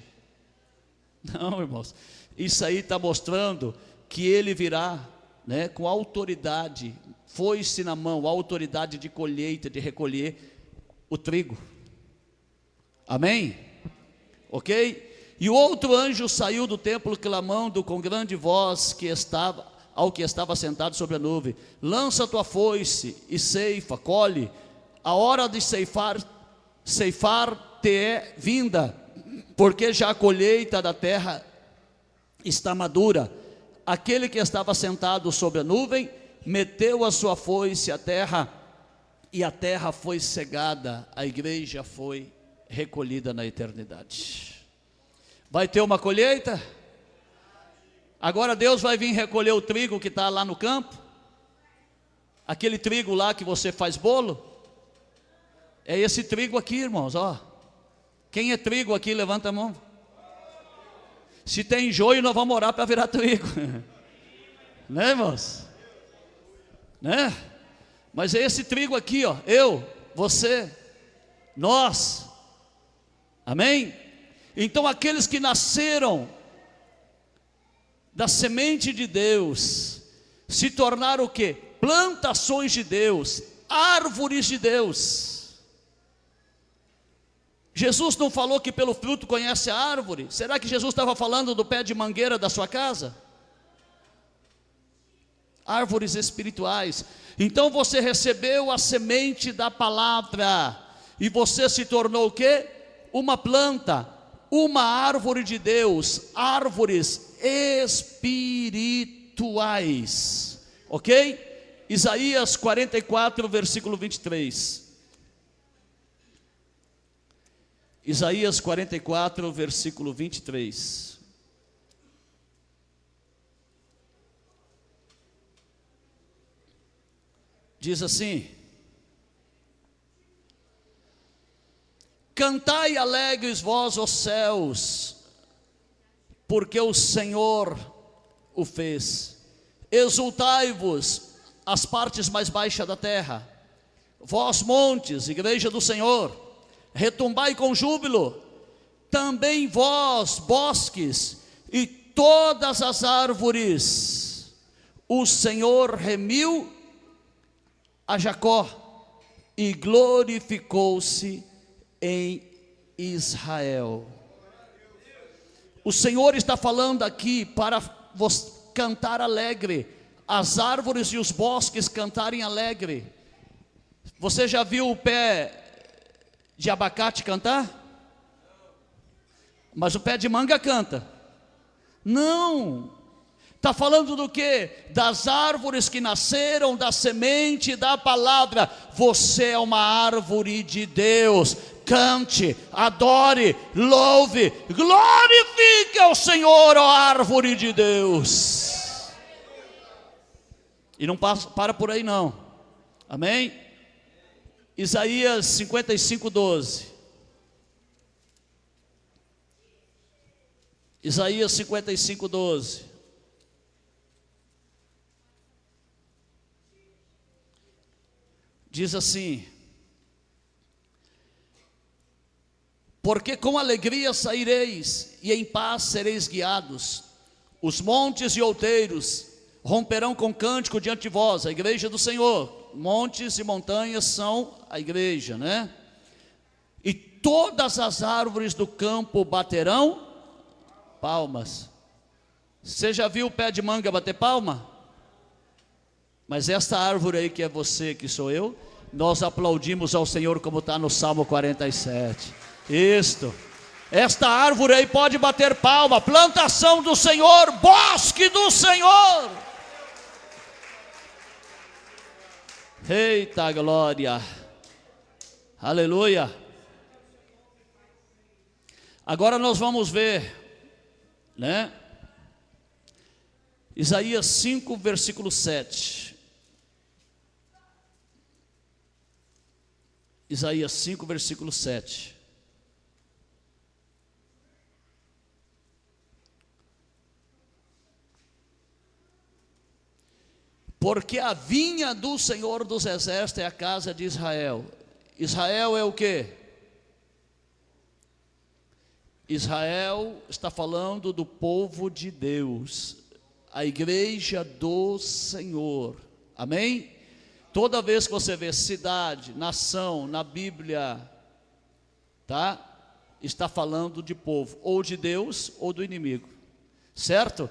Não, irmãos. Isso aí está mostrando que Ele virá, né, com autoridade, foice na mão, autoridade de colheita, de recolher o trigo. Amém? Ok? E o outro anjo saiu do templo clamando com grande voz ao que estava sentado sobre a nuvem: lança a tua foice e ceifa, colhe, a hora de ceifar te é vinda, porque já a colheita da terra está madura. Aquele que estava sentado sobre a nuvem meteu a sua foice à terra, e a terra foi cegada, a igreja foi recolhida na eternidade. Vai ter uma colheita? Agora Deus vai vir recolher o trigo que está lá no campo, aquele trigo lá que você faz bolo. É esse trigo aqui, irmãos, ó. Quem é trigo aqui, levanta a mão. Se tem joio, nós vamos orar para virar trigo. Né, irmãos? Né? Mas é esse trigo aqui, ó. Eu, você, nós. Amém? Então aqueles que nasceram da semente de Deus se tornaram o quê? Plantações de Deus, árvores de Deus. Jesus não falou que pelo fruto conhece a árvore? Será que Jesus estava falando do pé de mangueira da sua casa? Árvores espirituais. Então você recebeu a semente da palavra, e você se tornou o quê? Uma planta, uma árvore de Deus, árvores espirituais. Ok? Isaías 44, versículo 23. Isaías 44, versículo 23. Diz assim: cantai alegres vós, os céus, porque o Senhor o fez. Exultai-vos, as partes mais baixas da terra, vós montes, igreja do Senhor, retumbai com júbilo, também vós, bosques, e todas as árvores. O Senhor remiu a Jacó e glorificou-se em Israel. O Senhor está falando aqui para cantar alegre, as árvores e os bosques cantarem alegre. Você já viu o pé de abacate cantar? Mas o pé de manga canta? Não. Está falando do quê? Das árvores que nasceram da semente da palavra. Você é uma árvore de Deus. Cante, adore, louve, glorifique ao Senhor, ó árvore de Deus. E não para por aí não. Amém? Isaías 55:12. Isaías 55:12. Diz assim: porque com alegria saireis, e em paz sereis guiados. Os montes e outeiros romperão com cântico diante de vós, a igreja do Senhor. Montes e montanhas são a igreja, né? E todas as árvores do campo baterão palmas. Você já viu o pé de manga bater palma? Mas esta árvore aí que é você, que sou eu, nós aplaudimos ao Senhor, como está no Salmo 47. Isto. Esta árvore aí pode bater palma. Plantação do Senhor, bosque do Senhor. Eita glória. Aleluia. Agora nós vamos ver, né? Isaías 5, versículo 7. Isaías 5, versículo 7. Porque a vinha do Senhor dos Exércitos é a casa de Israel. Israel é o quê? Israel está falando do povo de Deus, a igreja do Senhor. Amém? Toda vez que você vê cidade, nação na Bíblia, tá? Está falando de povo, ou de Deus ou do inimigo, certo?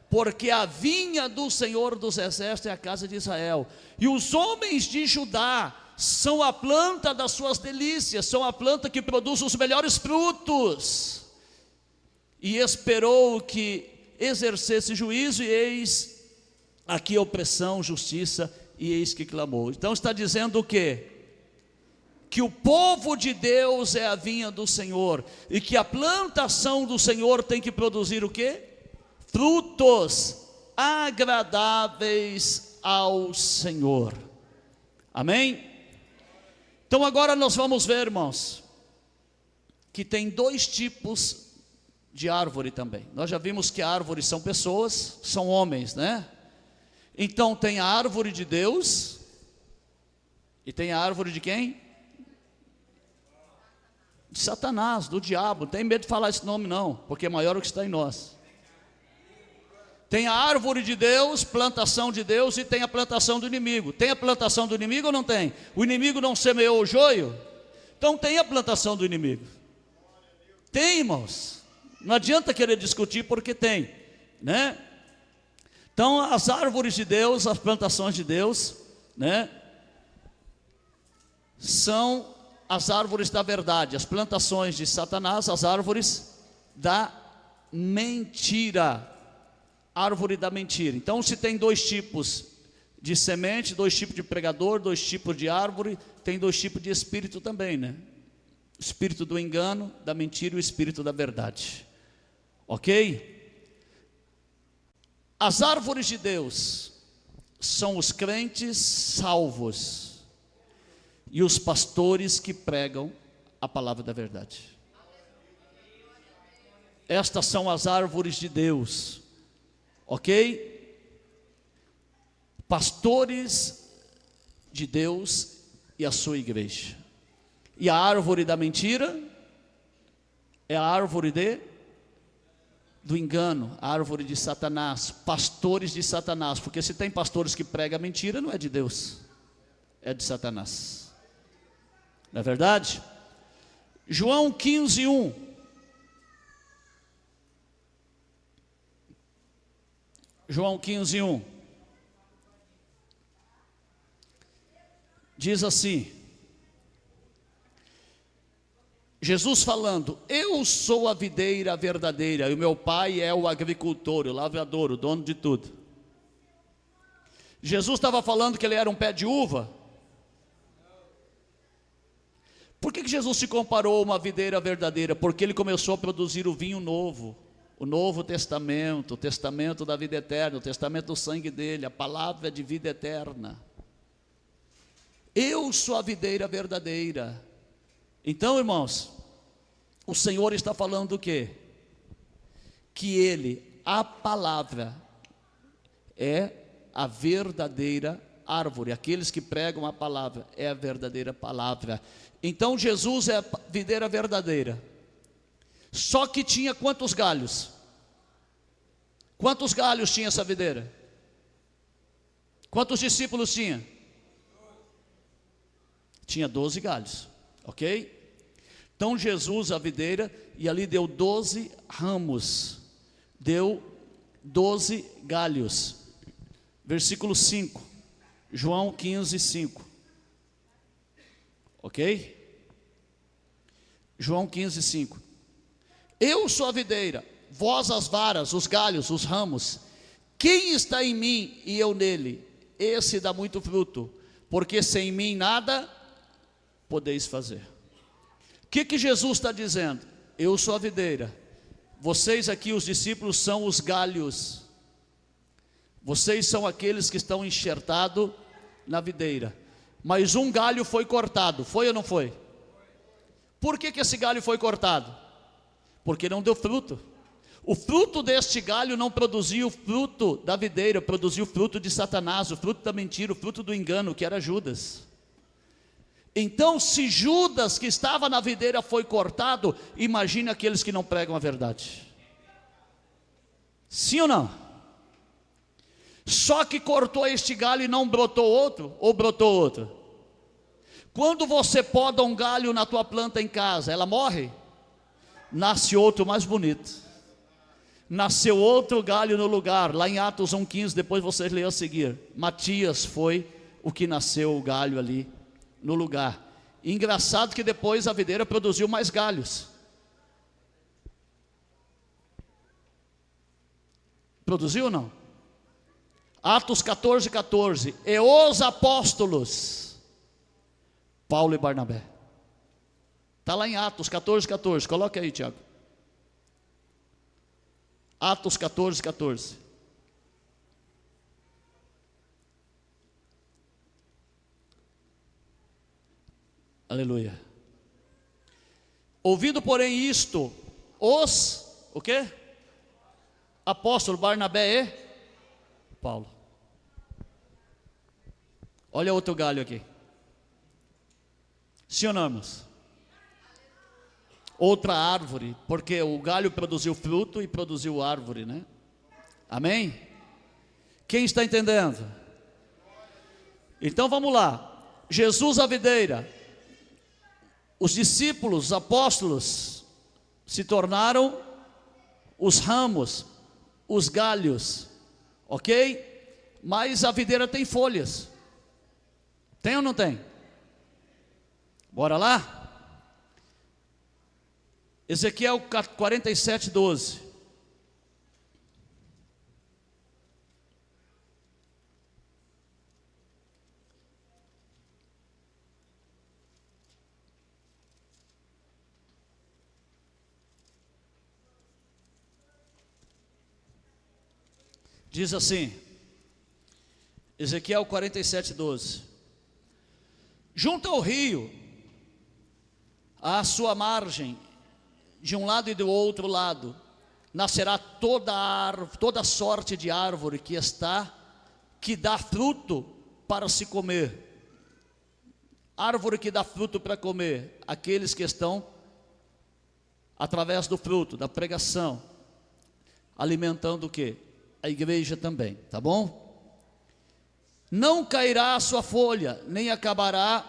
Porque a vinha do Senhor dos Exércitos é a casa de Israel, e os homens de Judá são a planta das suas delícias, são a planta que produz os melhores frutos. E esperou que exercesse juízo, e eis aqui opressão, justiça, e eis que clamou. Então está dizendo o quê? Que o povo de Deus é a vinha do Senhor, e que a plantação do Senhor tem que produzir o quê? Frutos agradáveis ao Senhor. Amém? Então agora nós vamos ver, irmãos, que tem dois tipos de árvore também. Nós já vimos que árvores são pessoas, são homens, né? Então tem a árvore de Deus e tem a árvore de quem? De Satanás, do diabo. Não tem medo de falar esse nome não, porque é maior o que está em nós. Tem a árvore de Deus, plantação de Deus, e tem a plantação do inimigo. Tem a plantação do inimigo ou não tem? O inimigo não semeou o joio? Então tem a plantação do inimigo. Tem, irmãos. Não adianta querer discutir, porque tem, né? Então as árvores de Deus, as plantações de Deus, né, são as árvores da verdade. As plantações de Satanás, as árvores da mentira. Árvore da mentira. Então se tem dois tipos de semente, dois tipos de pregador, dois tipos de árvore, tem dois tipos de espírito também, né? O espírito do engano, da mentira, e o espírito da verdade. Ok? As árvores de Deus são os crentes salvos e os pastores que pregam a palavra da verdade. Estas são as árvores de Deus, ok? Pastores de Deus e a sua igreja. E a árvore da mentira é a árvore do engano, a árvore de Satanás, pastores de Satanás, porque se tem pastores que pregam a mentira, não é de Deus, é de Satanás. Não é verdade? João 15:1. João 15:1 diz assim: Jesus falando: eu sou a videira verdadeira, e o meu pai é o agricultor, o lavrador, o dono de tudo. Jesus estava falando que ele era um pé de uva. Por que Jesus se comparou a uma videira verdadeira? Porque ele começou a produzir o vinho novo, o Novo Testamento, o testamento da vida eterna, o testamento do sangue dele, a palavra de vida eterna. Eu sou a videira verdadeira. Então, irmãos, o Senhor está falando o quê? Que ele, a palavra, é a verdadeira árvore. Aqueles que pregam a palavra, é a verdadeira palavra. Então Jesus é a videira verdadeira. Só que tinha quantos galhos? Quantos galhos tinha essa videira? Quantos discípulos tinha? Tinha 12 galhos, ok? Então Jesus, a videira, e ali deu 12 ramos, deu 12 galhos. Versículo 5, João 15, 5. Ok? João 15, 5. Eu sou a videira, vós as varas, os galhos, os ramos. Quem está em mim e eu nele, esse dá muito fruto, porque sem mim nada podeis fazer. O que Jesus está dizendo? Eu sou a videira, vocês aqui, os discípulos, são os galhos. Vocês são aqueles que estão enxertados na videira. Mas um galho foi cortado, foi ou não foi? Por que esse galho foi cortado? Porque não deu fruto. O fruto deste galho não produziu o fruto da videira, produziu o fruto de Satanás, o fruto da mentira, o fruto do engano, que era Judas. Então, se Judas, que estava na videira, foi cortado, imagine aqueles que não pregam a verdade. Sim ou não? Só que cortou este galho e não brotou outro, ou brotou outro? Quando você poda um galho na tua planta em casa, ela morre? Nasce outro mais bonito. Nasceu outro galho no lugar, lá em Atos 1,15, depois vocês leiam a seguir. Matias foi o que nasceu o galho ali no lugar. E engraçado que depois a videira produziu mais galhos. Produziu ou não? Atos 14, 14. E os apóstolos, Paulo e Barnabé. Está lá em Atos 14, 14. Coloca aí, Tiago. Atos 14, 14. Aleluia. Ouvindo, porém, isto, o quê? Apóstolo Barnabé e Paulo. Olha outro galho aqui. Sim ou não, irmãos? Outra árvore, porque o galho produziu fruto e produziu árvore, né? Amém? Quem está entendendo? Então vamos lá. Jesus a videira. Os discípulos, os apóstolos, se tornaram os ramos, os galhos, ok? Mas a videira tem folhas. Tem ou não tem? Bora lá? Ezequiel 47, 12. Diz assim, Ezequiel 47, 12. Junto ao rio, à sua margem, de um lado e do outro lado, nascerá toda sorte de árvore que dá fruto para se comer. Árvore que dá fruto para comer, aqueles que estão através do fruto, da pregação, alimentando o quê? A igreja também, tá bom? Não cairá a sua folha, nem acabará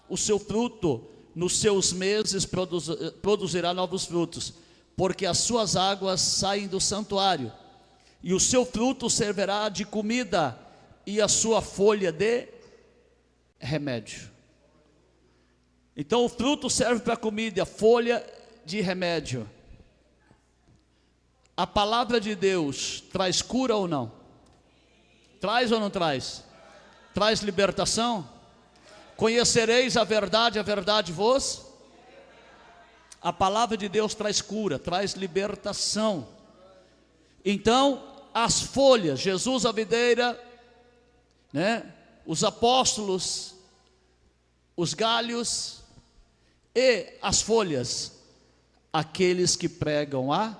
o seu fruto, nos seus meses produzirá novos frutos, porque as suas águas saem do santuário, e o seu fruto servirá de comida, e a sua folha de remédio. Então o fruto serve para comida, a folha de remédio. A palavra de Deus traz cura ou não? Traz ou não traz? Traz libertação? Conhecereis a verdade vos? A palavra de Deus traz cura, traz libertação. Então, as folhas, Jesus a videira, né? Os apóstolos, os galhos e as folhas, aqueles que pregam a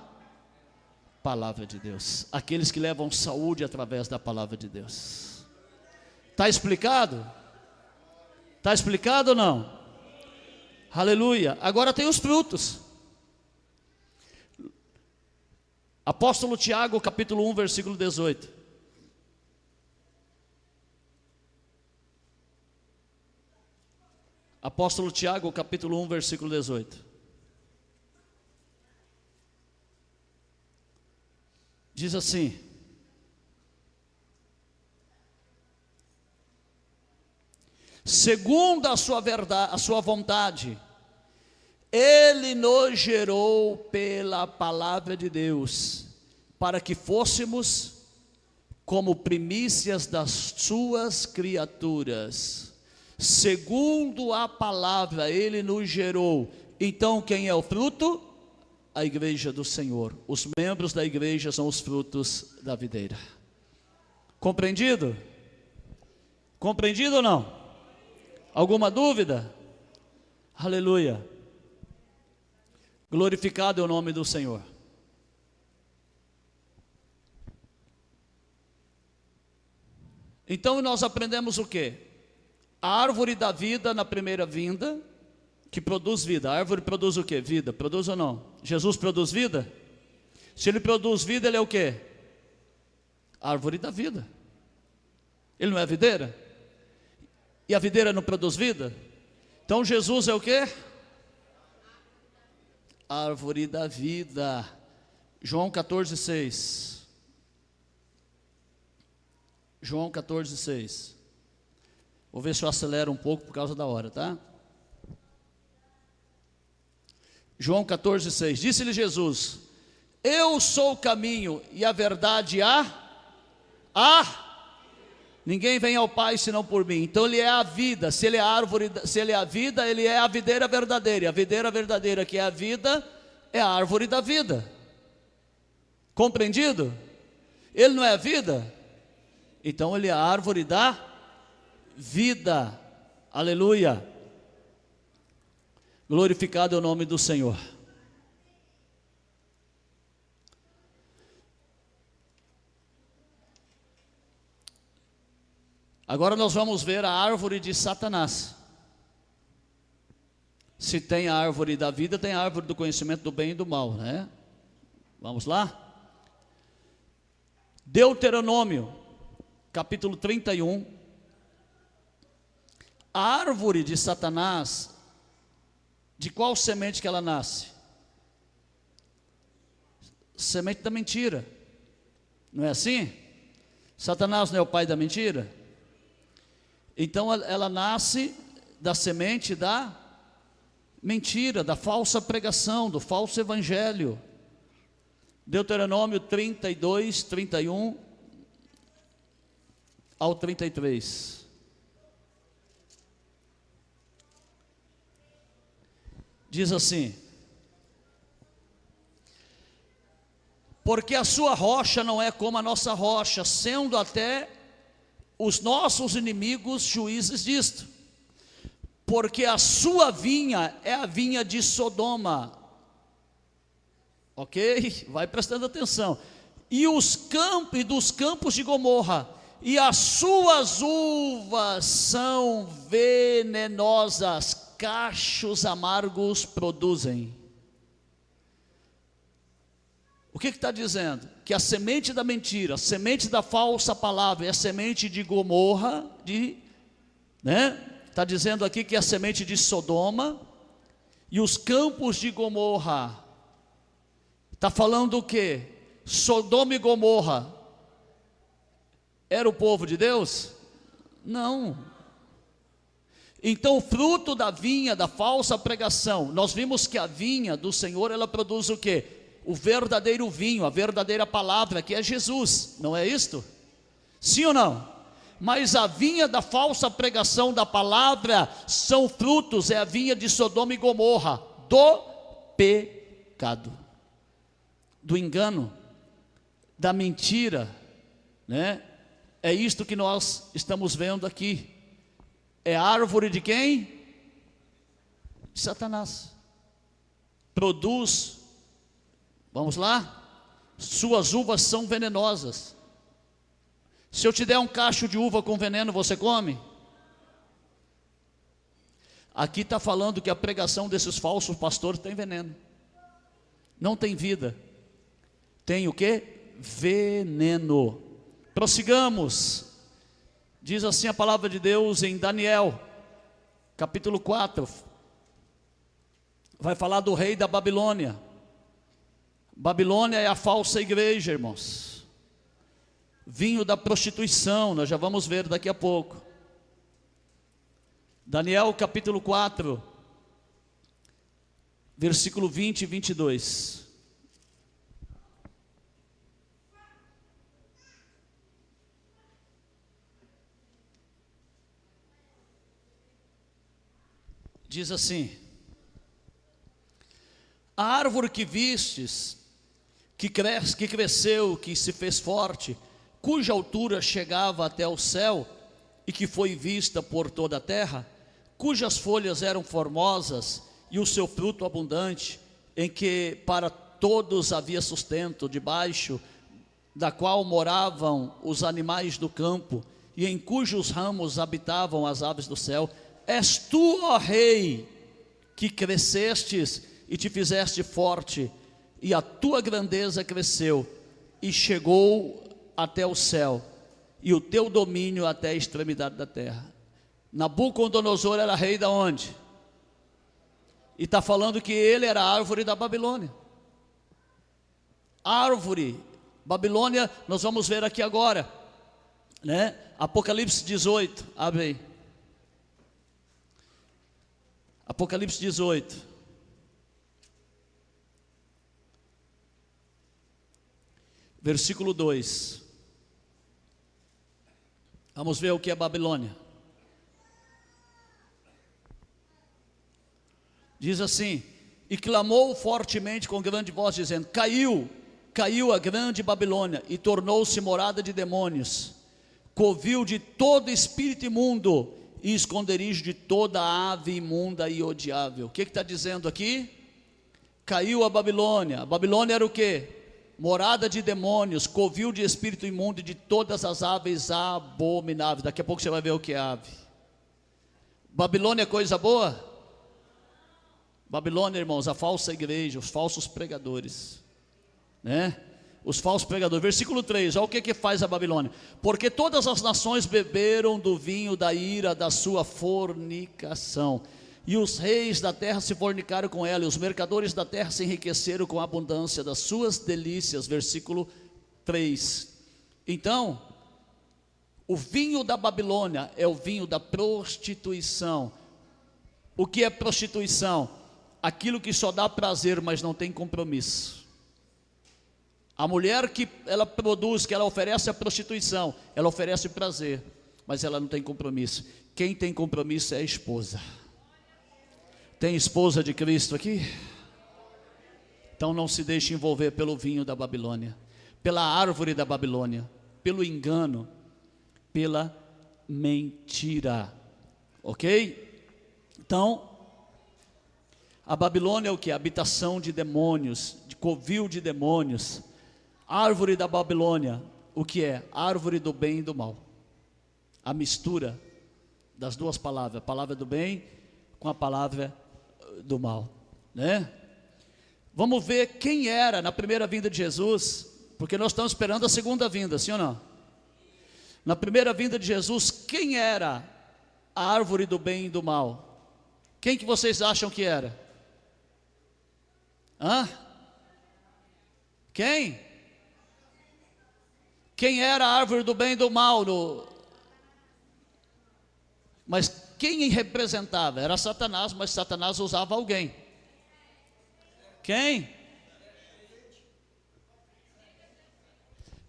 palavra de Deus, aqueles que levam saúde através da palavra de Deus. Está explicado? Está explicado ou não? Aleluia. Agora tem os frutos. Apóstolo Tiago, capítulo 1, versículo 18. Apóstolo Tiago, capítulo 1, versículo 18. Diz assim: segundo a sua verdade, a sua vontade, Ele nos gerou pela palavra de Deus, para que fôssemos como primícias das suas criaturas. Segundo a palavra, Ele nos gerou. Então quem é o fruto? A igreja do Senhor. Os membros da igreja são os frutos da videira. Compreendido? Compreendido ou não? Alguma dúvida? Aleluia. Glorificado é o nome do Senhor. Então nós aprendemos o quê? A árvore da vida na primeira vinda, que produz vida. A árvore produz o quê? Vida. Produz ou não? Jesus produz vida? Se Ele produz vida, Ele é o quê? A árvore da vida. Ele não é a videira? E a videira não produz vida? Então Jesus é o quê? Árvore da vida. João 14:6. João 14:6. Vou ver se eu acelero um pouco por causa da hora, tá? João 14:6. Disse-lhe Jesus: eu sou o caminho e a verdade ninguém vem ao Pai senão por mim. Então Ele é a vida. Se Ele é a árvore, se Ele é a vida, Ele é a videira verdadeira. A videira verdadeira, que é a vida, é a árvore da vida. Compreendido? Ele não é a vida? Então Ele é a árvore da vida. Aleluia. Glorificado é o nome do Senhor. Agora nós vamos ver a árvore de Satanás. Se tem a árvore da vida, tem a árvore do conhecimento do bem e do mal, né? Vamos lá? Deuteronômio, capítulo 31. A árvore de Satanás, de qual semente que ela nasce? Semente da mentira. Não é assim? Satanás não é o pai da mentira? Então ela nasce da semente da mentira, da falsa pregação, do falso evangelho. Deuteronômio 32, 31 ao 33. Diz assim: porque a sua rocha não é como a nossa rocha, sendo até os nossos inimigos juízes disto. Porque a sua vinha é a vinha de Sodoma. Ok? Vai prestando atenção. E dos campos de Gomorra. E as suas uvas são venenosas, cachos amargos produzem. O que está dizendo? Que a semente da mentira, a semente da falsa palavra é a semente de Gomorra, está dizendo aqui que é a semente de Sodoma, e os campos de Gomorra, está falando o quê? Sodoma e Gomorra, era o povo de Deus? Não. Então o fruto da vinha, da falsa pregação, nós vimos que a vinha do Senhor, ela produz o quê? O verdadeiro vinho, a verdadeira palavra, que é Jesus, não é isto? Sim ou não? Mas a vinha da falsa pregação da palavra são frutos, é a vinha de Sodoma e Gomorra, do pecado, do engano, da mentira, né? É isto que nós estamos vendo aqui. É árvore de quem? De Satanás. Produz, vamos lá? Suas uvas são venenosas. Se eu te der um cacho de uva com veneno, você come? Aqui está falando que a pregação desses falsos pastores tem veneno. Não tem vida. Tem o quê? Veneno. Prossigamos. Diz assim a palavra de Deus em Daniel, capítulo 4. Vai falar do rei da Babilônia. Babilônia é a falsa igreja, irmãos. Vinho da prostituição, nós já vamos ver daqui a pouco. Daniel capítulo 4, versículo 20 e 22. Diz assim: a árvore que vistes, que cresceu, que se fez forte, cuja altura chegava até o céu, e que foi vista por toda a terra, cujas folhas eram formosas, e o seu fruto abundante, em que para todos havia sustento, debaixo da qual moravam os animais do campo, e em cujos ramos habitavam as aves do céu. És tu, ó rei, que crescestes e te fizeste forte, e a tua grandeza cresceu e chegou até o céu, e o teu domínio até a extremidade da terra. Nabucodonosor era rei da onde? E está falando que ele era a árvore da Babilônia. Árvore, Babilônia, nós vamos ver aqui agora, né? Apocalipse 18, abre aí. Apocalipse 18. Versículo 2. Vamos ver o que é Babilônia. Diz assim: e clamou fortemente com grande voz, dizendo: caiu a grande Babilônia, e tornou-se morada de demônios, covil de todo espírito imundo, e esconderijo de toda ave imunda e odiável. O que está dizendo aqui? Caiu a Babilônia. A Babilônia era o quê? Morada de demônios, covil de espírito imundo e de todas as aves abomináveis. Daqui a pouco você vai ver o que é ave. Babilônia é coisa boa? Babilônia, irmãos, a falsa igreja, os falsos pregadores, né? Os falsos pregadores. Versículo 3, olha o que faz a Babilônia: porque todas as nações beberam do vinho da ira da sua fornicação, e os reis da terra se fornicaram com ela, e os mercadores da terra se enriqueceram com a abundância das suas delícias. Versículo 3. Então, o vinho da Babilônia é o vinho da prostituição. O que é prostituição? Aquilo que só dá prazer, mas não tem compromisso. A mulher que ela produz, que ela oferece a prostituição, ela oferece prazer, mas ela não tem compromisso. Quem tem compromisso é a esposa. Tem esposa de Cristo aqui? Então não se deixe envolver pelo vinho da Babilônia, pela árvore da Babilônia, pelo engano, pela mentira. Ok? Então, a Babilônia é o que? Habitação de demônios, de covil de demônios. Árvore da Babilônia, o que é? Árvore do bem e do mal. A mistura das duas palavras, a palavra do bem com a palavra do mal, né? Vamos ver quem era na primeira vinda de Jesus, porque nós estamos esperando a segunda vinda, sim ou não? Na primeira vinda de Jesus, quem era a árvore do bem e do mal? Quem que vocês acham que era? Hã? Quem? Quem era a árvore do bem e do mal? Mas quem representava? Era Satanás, mas Satanás usava alguém. Quem?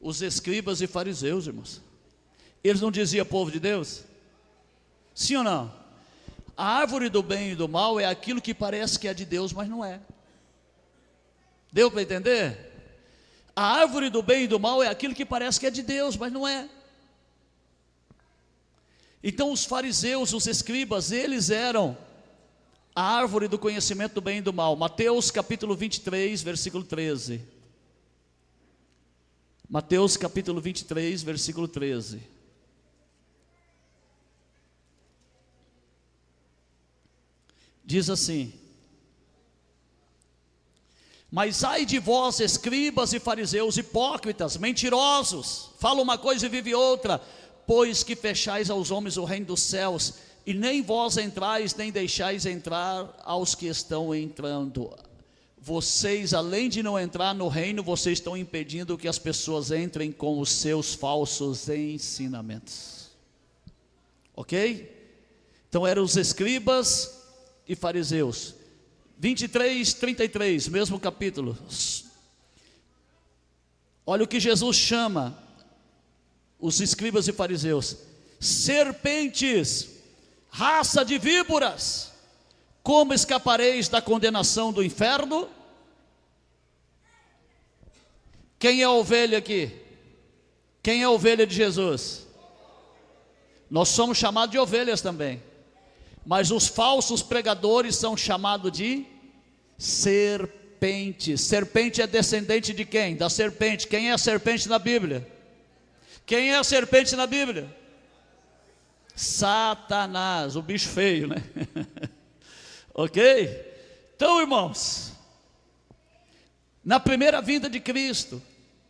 Os escribas e fariseus, irmãos. Eles não diziam povo de Deus? Sim ou não? A árvore do bem e do mal é aquilo que parece que é de Deus, mas não é. Deu para entender? A árvore do bem e do mal é aquilo que parece que é de Deus, mas não é. Então os fariseus, os escribas, eles eram a árvore do conhecimento do bem e do mal. Mateus capítulo 23, versículo 13. Mateus capítulo 23, versículo 13. Diz assim: mas ai de vós, escribas e fariseus, hipócritas, mentirosos, fala uma coisa e vive outra, pois que fechais aos homens o reino dos céus, e nem vós entrais, nem deixais entrar aos que estão entrando. Vocês, além de não entrar no reino, vocês estão impedindo que as pessoas entrem com os seus falsos ensinamentos. Ok? Então eram os escribas e fariseus. 23, 33, mesmo capítulo. Olha o que Jesus chama os escribas e fariseus: serpentes, raça de víboras, como escapareis da condenação do inferno? Quem é a ovelha aqui? Quem é a ovelha de Jesus? Nós somos chamados de ovelhas também, mas os falsos pregadores são chamados de serpentes. Serpente é descendente de quem? Da serpente. Quem é a serpente na Bíblia? Quem é a serpente na Bíblia? Satanás, o bicho feio, né? Ok? Então, irmãos, na primeira vinda de Cristo,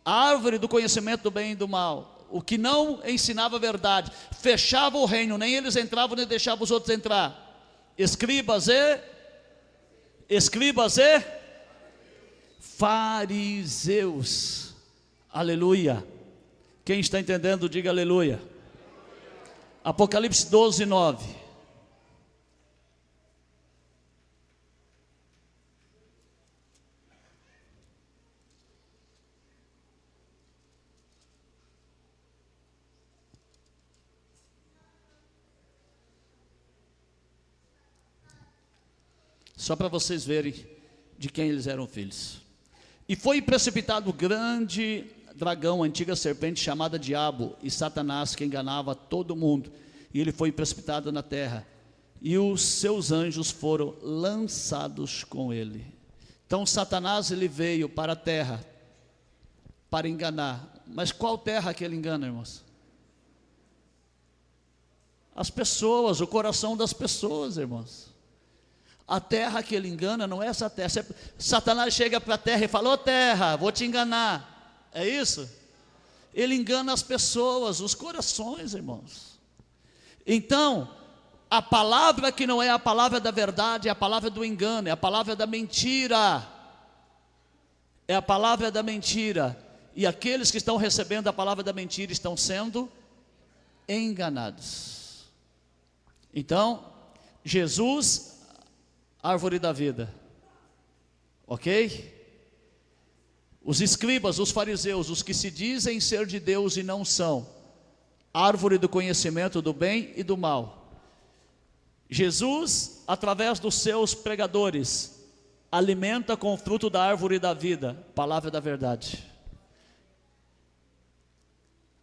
a árvore do conhecimento do bem e do mal, o que não ensinava a verdade, fechava o reino, nem eles entravam, nem deixavam os outros entrar. Escribas e fariseus. Aleluia. Quem está entendendo, diga aleluia. Apocalipse 12, 9. Só para vocês verem de quem eles eram filhos. E foi precipitado o grande dragão, a antiga serpente chamada Diabo e Satanás, que enganava todo mundo. E ele foi precipitado na terra, e os seus anjos foram lançados com ele. Então Satanás, ele veio para a terra para enganar. Mas qual terra que ele engana, irmãos? As pessoas, o coração das pessoas, irmãos. A terra que ele engana não é essa terra. Satanás chega para a terra e fala: ô terra, vou te enganar. É isso? Ele engana as pessoas, os corações, irmãos. Então, a palavra que não é a palavra da verdade é a palavra do engano, é a palavra da mentira. É a palavra da mentira. E aqueles que estão recebendo a palavra da mentira estão sendo enganados. Então, Jesus, árvore da vida, ok? Os escribas, os fariseus, os que se dizem ser de Deus e não são, árvore do conhecimento do bem e do mal. Jesus, através dos seus pregadores, alimenta com o fruto da árvore da vida, palavra da verdade.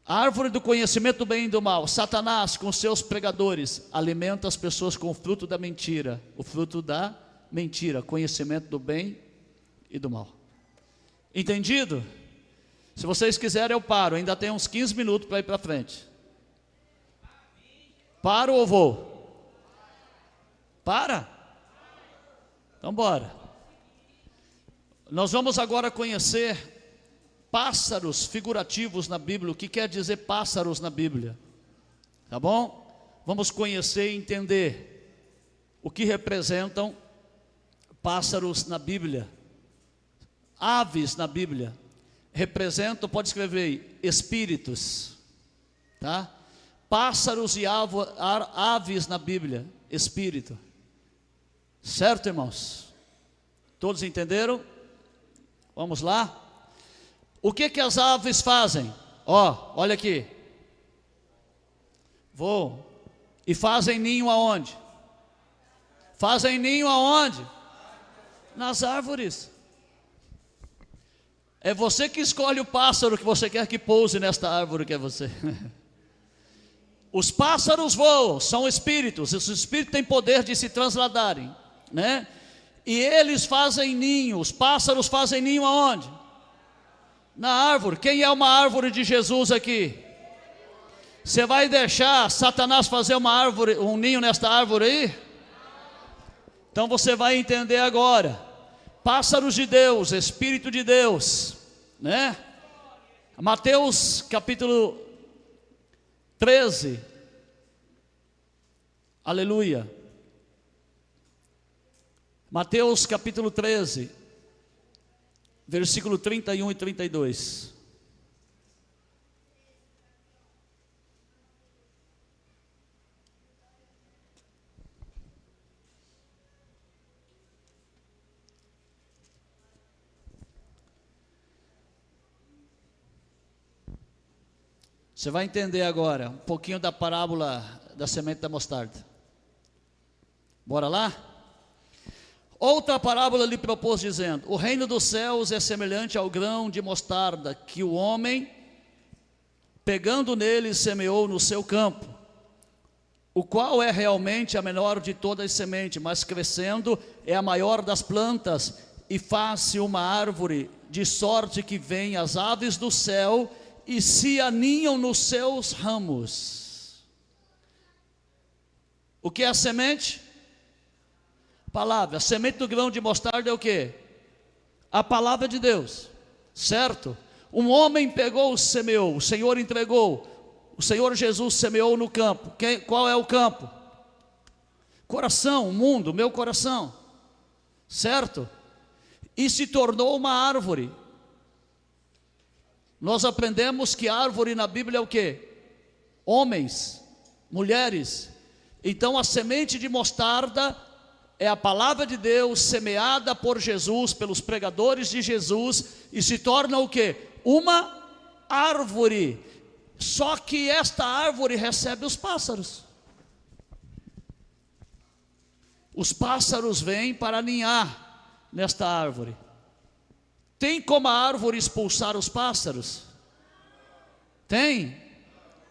A árvore do conhecimento do bem e do mal. Satanás, com seus pregadores, alimenta as pessoas com o fruto da mentira. O fruto da mentira, conhecimento do bem e do mal. Entendido? Se vocês quiserem eu paro, ainda tem uns 15 minutos para ir para frente. Paro ou vou? Para? Então bora. Nós vamos agora conhecer pássaros figurativos na Bíblia. O que quer dizer pássaros na Bíblia? Tá bom? Vamos conhecer e entender o que representam pássaros na Bíblia. Aves na Bíblia representam, pode escrever aí, espíritos, tá? pássaros e aves na Bíblia, espírito. Certo, irmãos? Todos entenderam? Vamos lá? O que que as aves fazem? Olha aqui. Voam. E fazem ninho aonde? Fazem ninho aonde? Nas árvores. É você que escolhe o pássaro que você quer que pouse nesta árvore que é você. Os pássaros voam, são espíritos. Os espíritos têm poder de se transladarem, né? E eles fazem ninho. Os pássaros fazem ninho aonde? Na árvore. Quem é uma árvore de Jesus aqui? Você vai deixar Satanás fazer um ninho nesta árvore aí? Então você vai entender agora. Pássaros de Deus, Espírito de Deus, né? Mateus capítulo 13. Aleluia. Mateus capítulo 13, versículo 31 e 32. Você vai entender agora um pouquinho da parábola da semente da mostarda. Bora lá? Outra parábola lhe propôs dizendo: o reino dos céus é semelhante ao grão de mostarda que o homem, pegando nele, semeou no seu campo, o qual é realmente a menor de todas as sementes, mas crescendo é a maior das plantas e faz-se uma árvore, de sorte que vêm as aves do céu e se aninham nos seus ramos. O que é a semente? Palavra. A semente do grão de mostarda é o que? A palavra de Deus, certo? Um homem pegou, semeou, o Senhor entregou, o Senhor Jesus semeou no campo. Qual é o campo? Coração, o mundo, meu coração, certo? E se tornou uma árvore. Nós aprendemos que árvore na Bíblia é o que? Homens, mulheres. Então a semente de mostarda é a palavra de Deus semeada por Jesus, pelos pregadores de Jesus, e se torna o que? Uma árvore. Só que esta árvore recebe os pássaros. Os pássaros vêm para aninhar nesta árvore. Tem como a árvore expulsar os pássaros? Tem?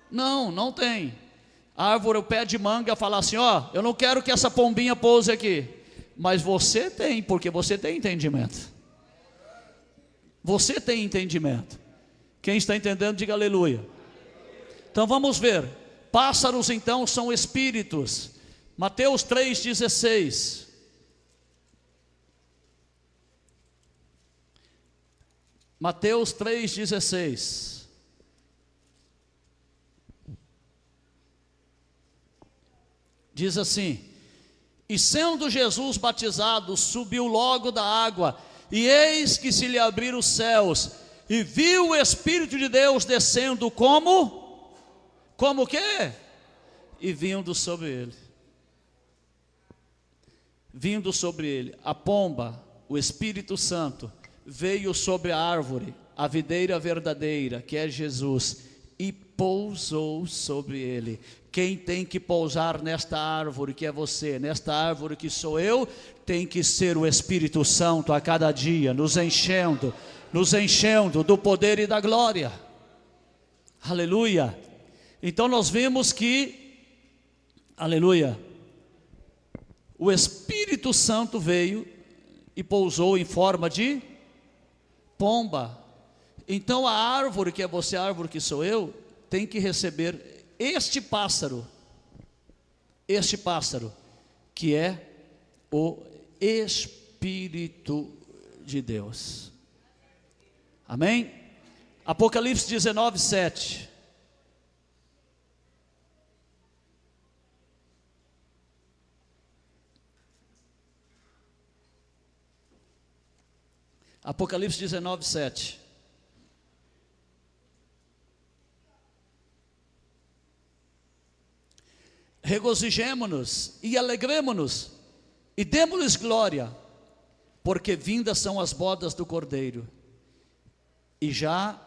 Não, não tem. A árvore, o pé de manga, fala assim: eu não quero que essa pombinha pouse aqui. Mas você tem, porque você tem entendimento. Você tem entendimento. Quem está entendendo, diga aleluia. Então vamos ver. Pássaros então são espíritos. Mateus 3,16. Mateus 3,16. Diz assim: e sendo Jesus batizado, subiu logo da água, e eis que se lhe abriram os céus, e viu o Espírito de Deus descendo como o quê? E vindo sobre ele. Vindo sobre ele, a pomba, o Espírito Santo, veio sobre a árvore, a videira verdadeira, que é Jesus, e pousou sobre ele. Quem tem que pousar nesta árvore que é você, nesta árvore que sou eu, tem que ser o Espírito Santo a cada dia, nos enchendo do poder e da glória. Aleluia. Então nós vimos que, aleluia, o Espírito Santo veio e pousou em forma de pomba. Então a árvore que é você, a árvore que sou eu, tem que receber este pássaro, que é o Espírito de Deus. Amém? Apocalipse 19, 7. Apocalipse 19, 7. regozijemo-nos e alegremo-nos e demo-lhes glória, porque vindas são as bodas do Cordeiro, e já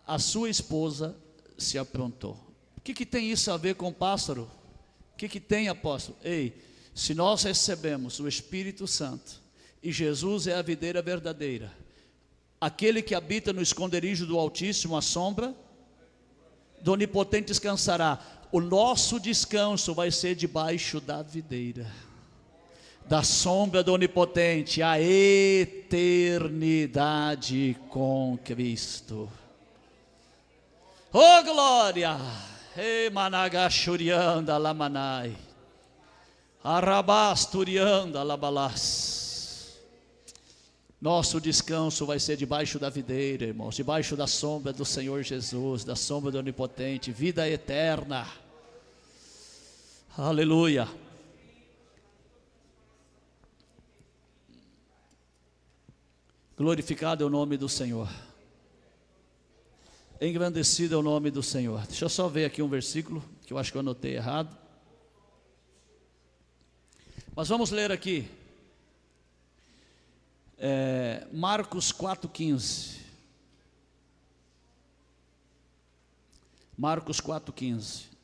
a sua esposa se aprontou. O que tem isso a ver com o pássaro? O que tem, apóstolo? Ei, se nós recebemos o Espírito Santo, e Jesus é a videira verdadeira, aquele que habita no esconderijo do Altíssimo, a sombra do Onipotente descansará. O nosso descanso vai ser debaixo da videira, da sombra do Onipotente, a eternidade com Cristo. Oh glória! E managachurianda lamanai, arabasturianda labalás. Nosso descanso vai ser debaixo da videira, irmãos, debaixo da sombra do Senhor Jesus, da sombra do Onipotente, vida eterna. Aleluia. Glorificado é o nome do Senhor, engrandecido é o nome do Senhor. Deixa eu só ver aqui um versículo, que eu acho que eu anotei errado. Mas vamos ler aqui, Marcos 4,15. Marcos 4,15.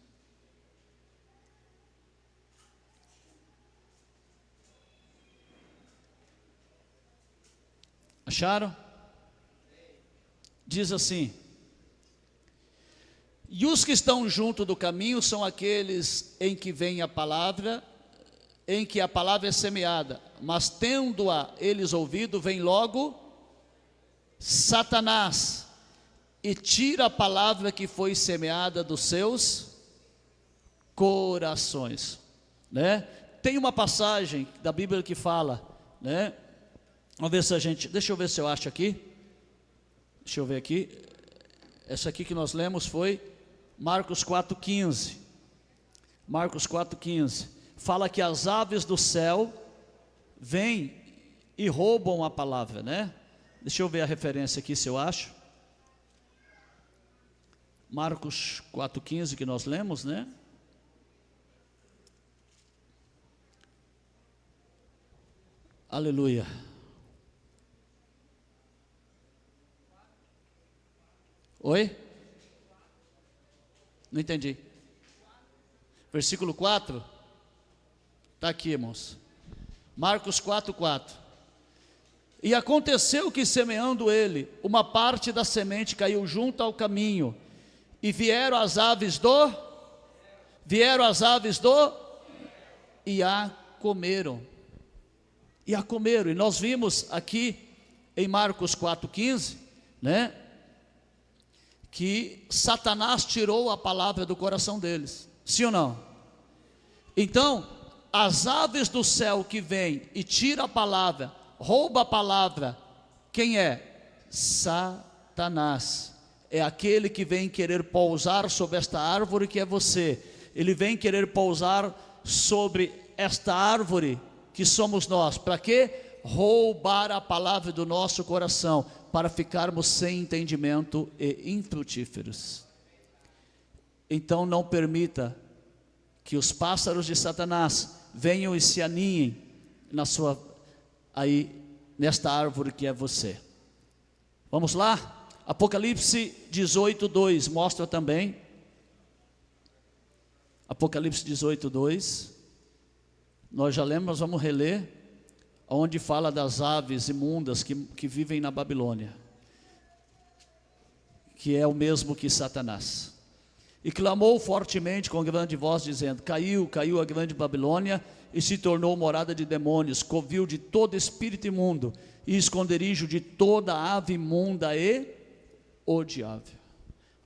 Acharam? Diz assim: e os que estão junto do caminho são aqueles em que vem a palavra, em que a palavra é semeada, mas tendo-a eles ouvido, vem logo Satanás e tira a palavra que foi semeada dos seus corações, né? Tem uma passagem da Bíblia que fala, né? Vamos ver se a gente, deixa eu ver se eu acho aqui. Deixa eu ver aqui. Essa aqui que nós lemos foi Marcos 4,15. Marcos 4,15. Fala que as aves do céu vêm e roubam a palavra, né? Deixa eu ver a referência aqui se eu acho. Marcos 4,15 que nós lemos, né? Aleluia. Oi? Não entendi. Versículo 4. Está aqui, irmãos. Marcos 4,4. E aconteceu que, semeando ele, uma parte da semente caiu junto ao caminho, e vieram as aves do, e a comeram. E nós vimos aqui em Marcos 4,15, né? Que Satanás tirou a palavra do coração deles, sim ou não? Então, as aves do céu que vêm e tira a palavra, rouba a palavra, quem é? Satanás. É aquele que vem querer pousar sobre esta árvore que é você. Ele vem querer pousar sobre esta árvore que somos nós. Para quê? Roubar a palavra do nosso coração, para ficarmos sem entendimento e infrutíferos. Então não permita que os pássaros de Satanás venham e se aninhem nesta árvore que é você. Vamos lá? Apocalipse 18:2 mostra também. Apocalipse 18:2. Nós já lemos, mas vamos reler. Onde fala das aves imundas que vivem na Babilônia, que é o mesmo que Satanás. E clamou fortemente com grande voz, dizendo: caiu a grande Babilônia, e se tornou morada de demônios, covil de todo espírito imundo, e esconderijo de toda ave imunda e odiável.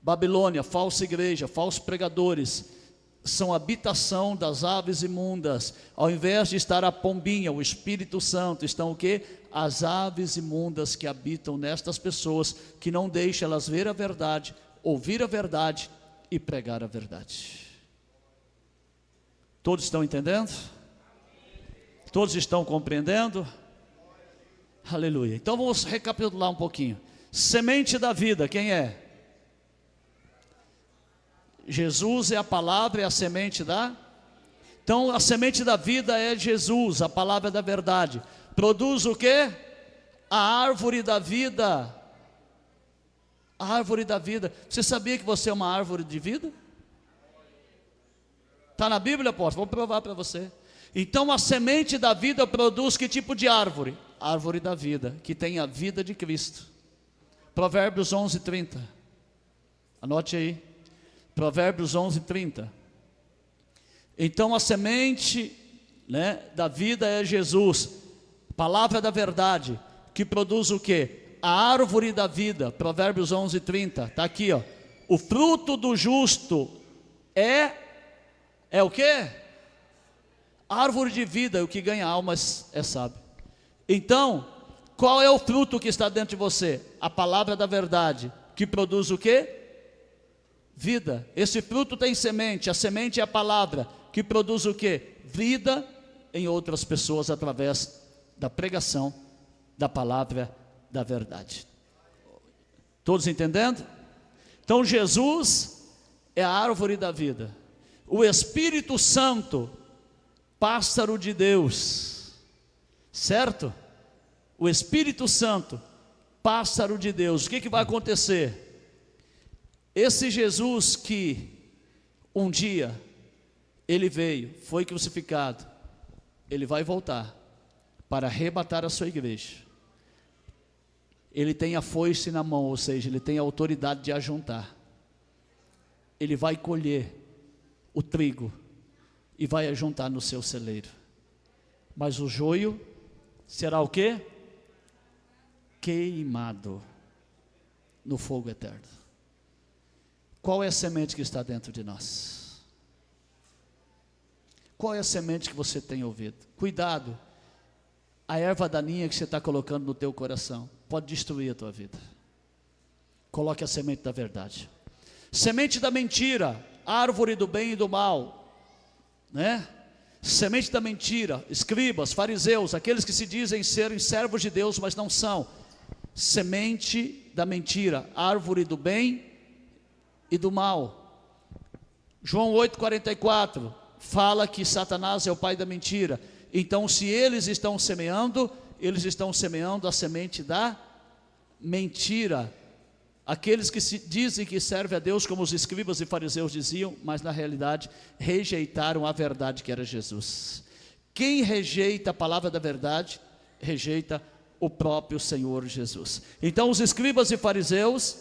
Babilônia, falsa igreja, falsos pregadores, são habitação das aves imundas. Ao invés de estar a pombinha, o Espírito Santo, estão o quê? As aves imundas que habitam nestas pessoas, que não deixam elas ver a verdade, ouvir a verdade e pregar a verdade. Todos estão entendendo? Todos estão compreendendo? Aleluia. Então vamos recapitular um pouquinho. Semente da vida, quem é? Jesus é a palavra e a semente da. Então a semente da vida é Jesus, a palavra da verdade. Produz o quê? A árvore da vida. A árvore da vida. Você sabia que você é uma árvore de vida? Está na Bíblia, apóstolo? Vou provar para você. Então a semente da vida produz que tipo de árvore? Árvore da vida, que tem a vida de Cristo. Provérbios 11:30. Anote aí. Provérbios 11:30. Então a semente, né, da vida é Jesus, palavra da verdade, que produz o quê? A árvore da vida. Provérbios 11:30. Está aqui, ó. O fruto do justo é o quê? Árvore de vida. O que ganha almas é sábio. Então, qual é o fruto que está dentro de você? A palavra da verdade, que produz o quê? Vida. Esse fruto tem semente. A semente é a palavra, que produz o quê? Vida em outras pessoas através da pregação da palavra da verdade. Todos entendendo? Então Jesus é a árvore da vida. O Espírito Santo, pássaro de Deus, certo? O Espírito Santo, pássaro de Deus. O que vai acontecer? Esse Jesus que um dia ele veio, foi crucificado, ele vai voltar para arrebatar a sua igreja. Ele tem a foice na mão, ou seja, ele tem a autoridade de ajuntar. Ele vai colher o trigo e vai ajuntar no seu celeiro. Mas o joio será o quê? Queimado no fogo eterno. Qual é a semente que está dentro de nós? Qual é a semente que você tem ouvido? Cuidado, a erva daninha que você está colocando no teu coração pode destruir a tua vida. Coloque a semente da verdade. Semente da mentira, árvore do bem e do mal, né? Semente da mentira, escribas, fariseus, aqueles que se dizem serem servos de Deus, mas não são. Semente da mentira, árvore do bem e do mal. João 8,44 fala que Satanás é o pai da mentira. Então, se eles estão semeando a semente da mentira. Aqueles que se dizem que servem a Deus, como os escribas e fariseus diziam, mas na realidade rejeitaram a verdade que era Jesus. Quem rejeita a palavra da verdade, rejeita o próprio Senhor Jesus. Então os escribas e fariseus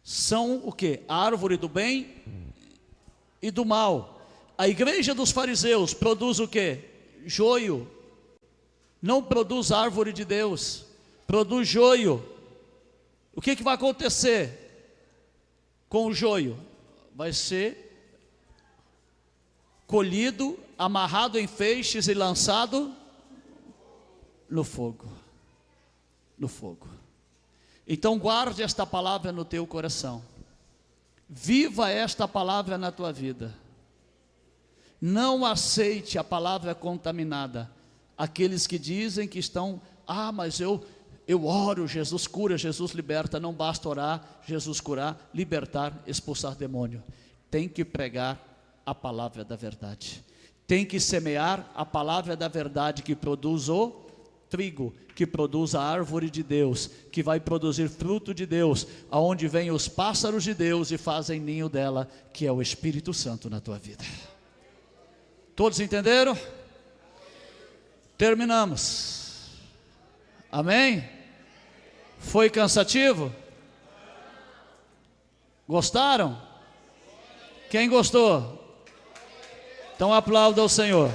são o que? A árvore do bem e do mal. A igreja dos fariseus produz o que? Joio. Não produz árvore de Deus, produz joio. O que vai acontecer com o joio? Vai ser colhido, amarrado em feixes e lançado no fogo. No fogo. Então guarde esta palavra no teu coração. Viva esta palavra na tua vida. Não aceite a palavra contaminada. Aqueles que dizem que estão, mas eu oro, Jesus cura, Jesus liberta. Não basta orar, Jesus curar, libertar, expulsar demônio. Tem que pregar a palavra da verdade. Tem que semear a palavra da verdade, que produz o trigo, que produz a árvore de Deus, que vai produzir fruto de Deus, aonde vêm os pássaros de Deus e fazem ninho dela, que é o Espírito Santo na tua vida. Todos entenderam? Terminamos. Amém? Foi cansativo? Gostaram? Quem gostou? Então aplauda ao Senhor.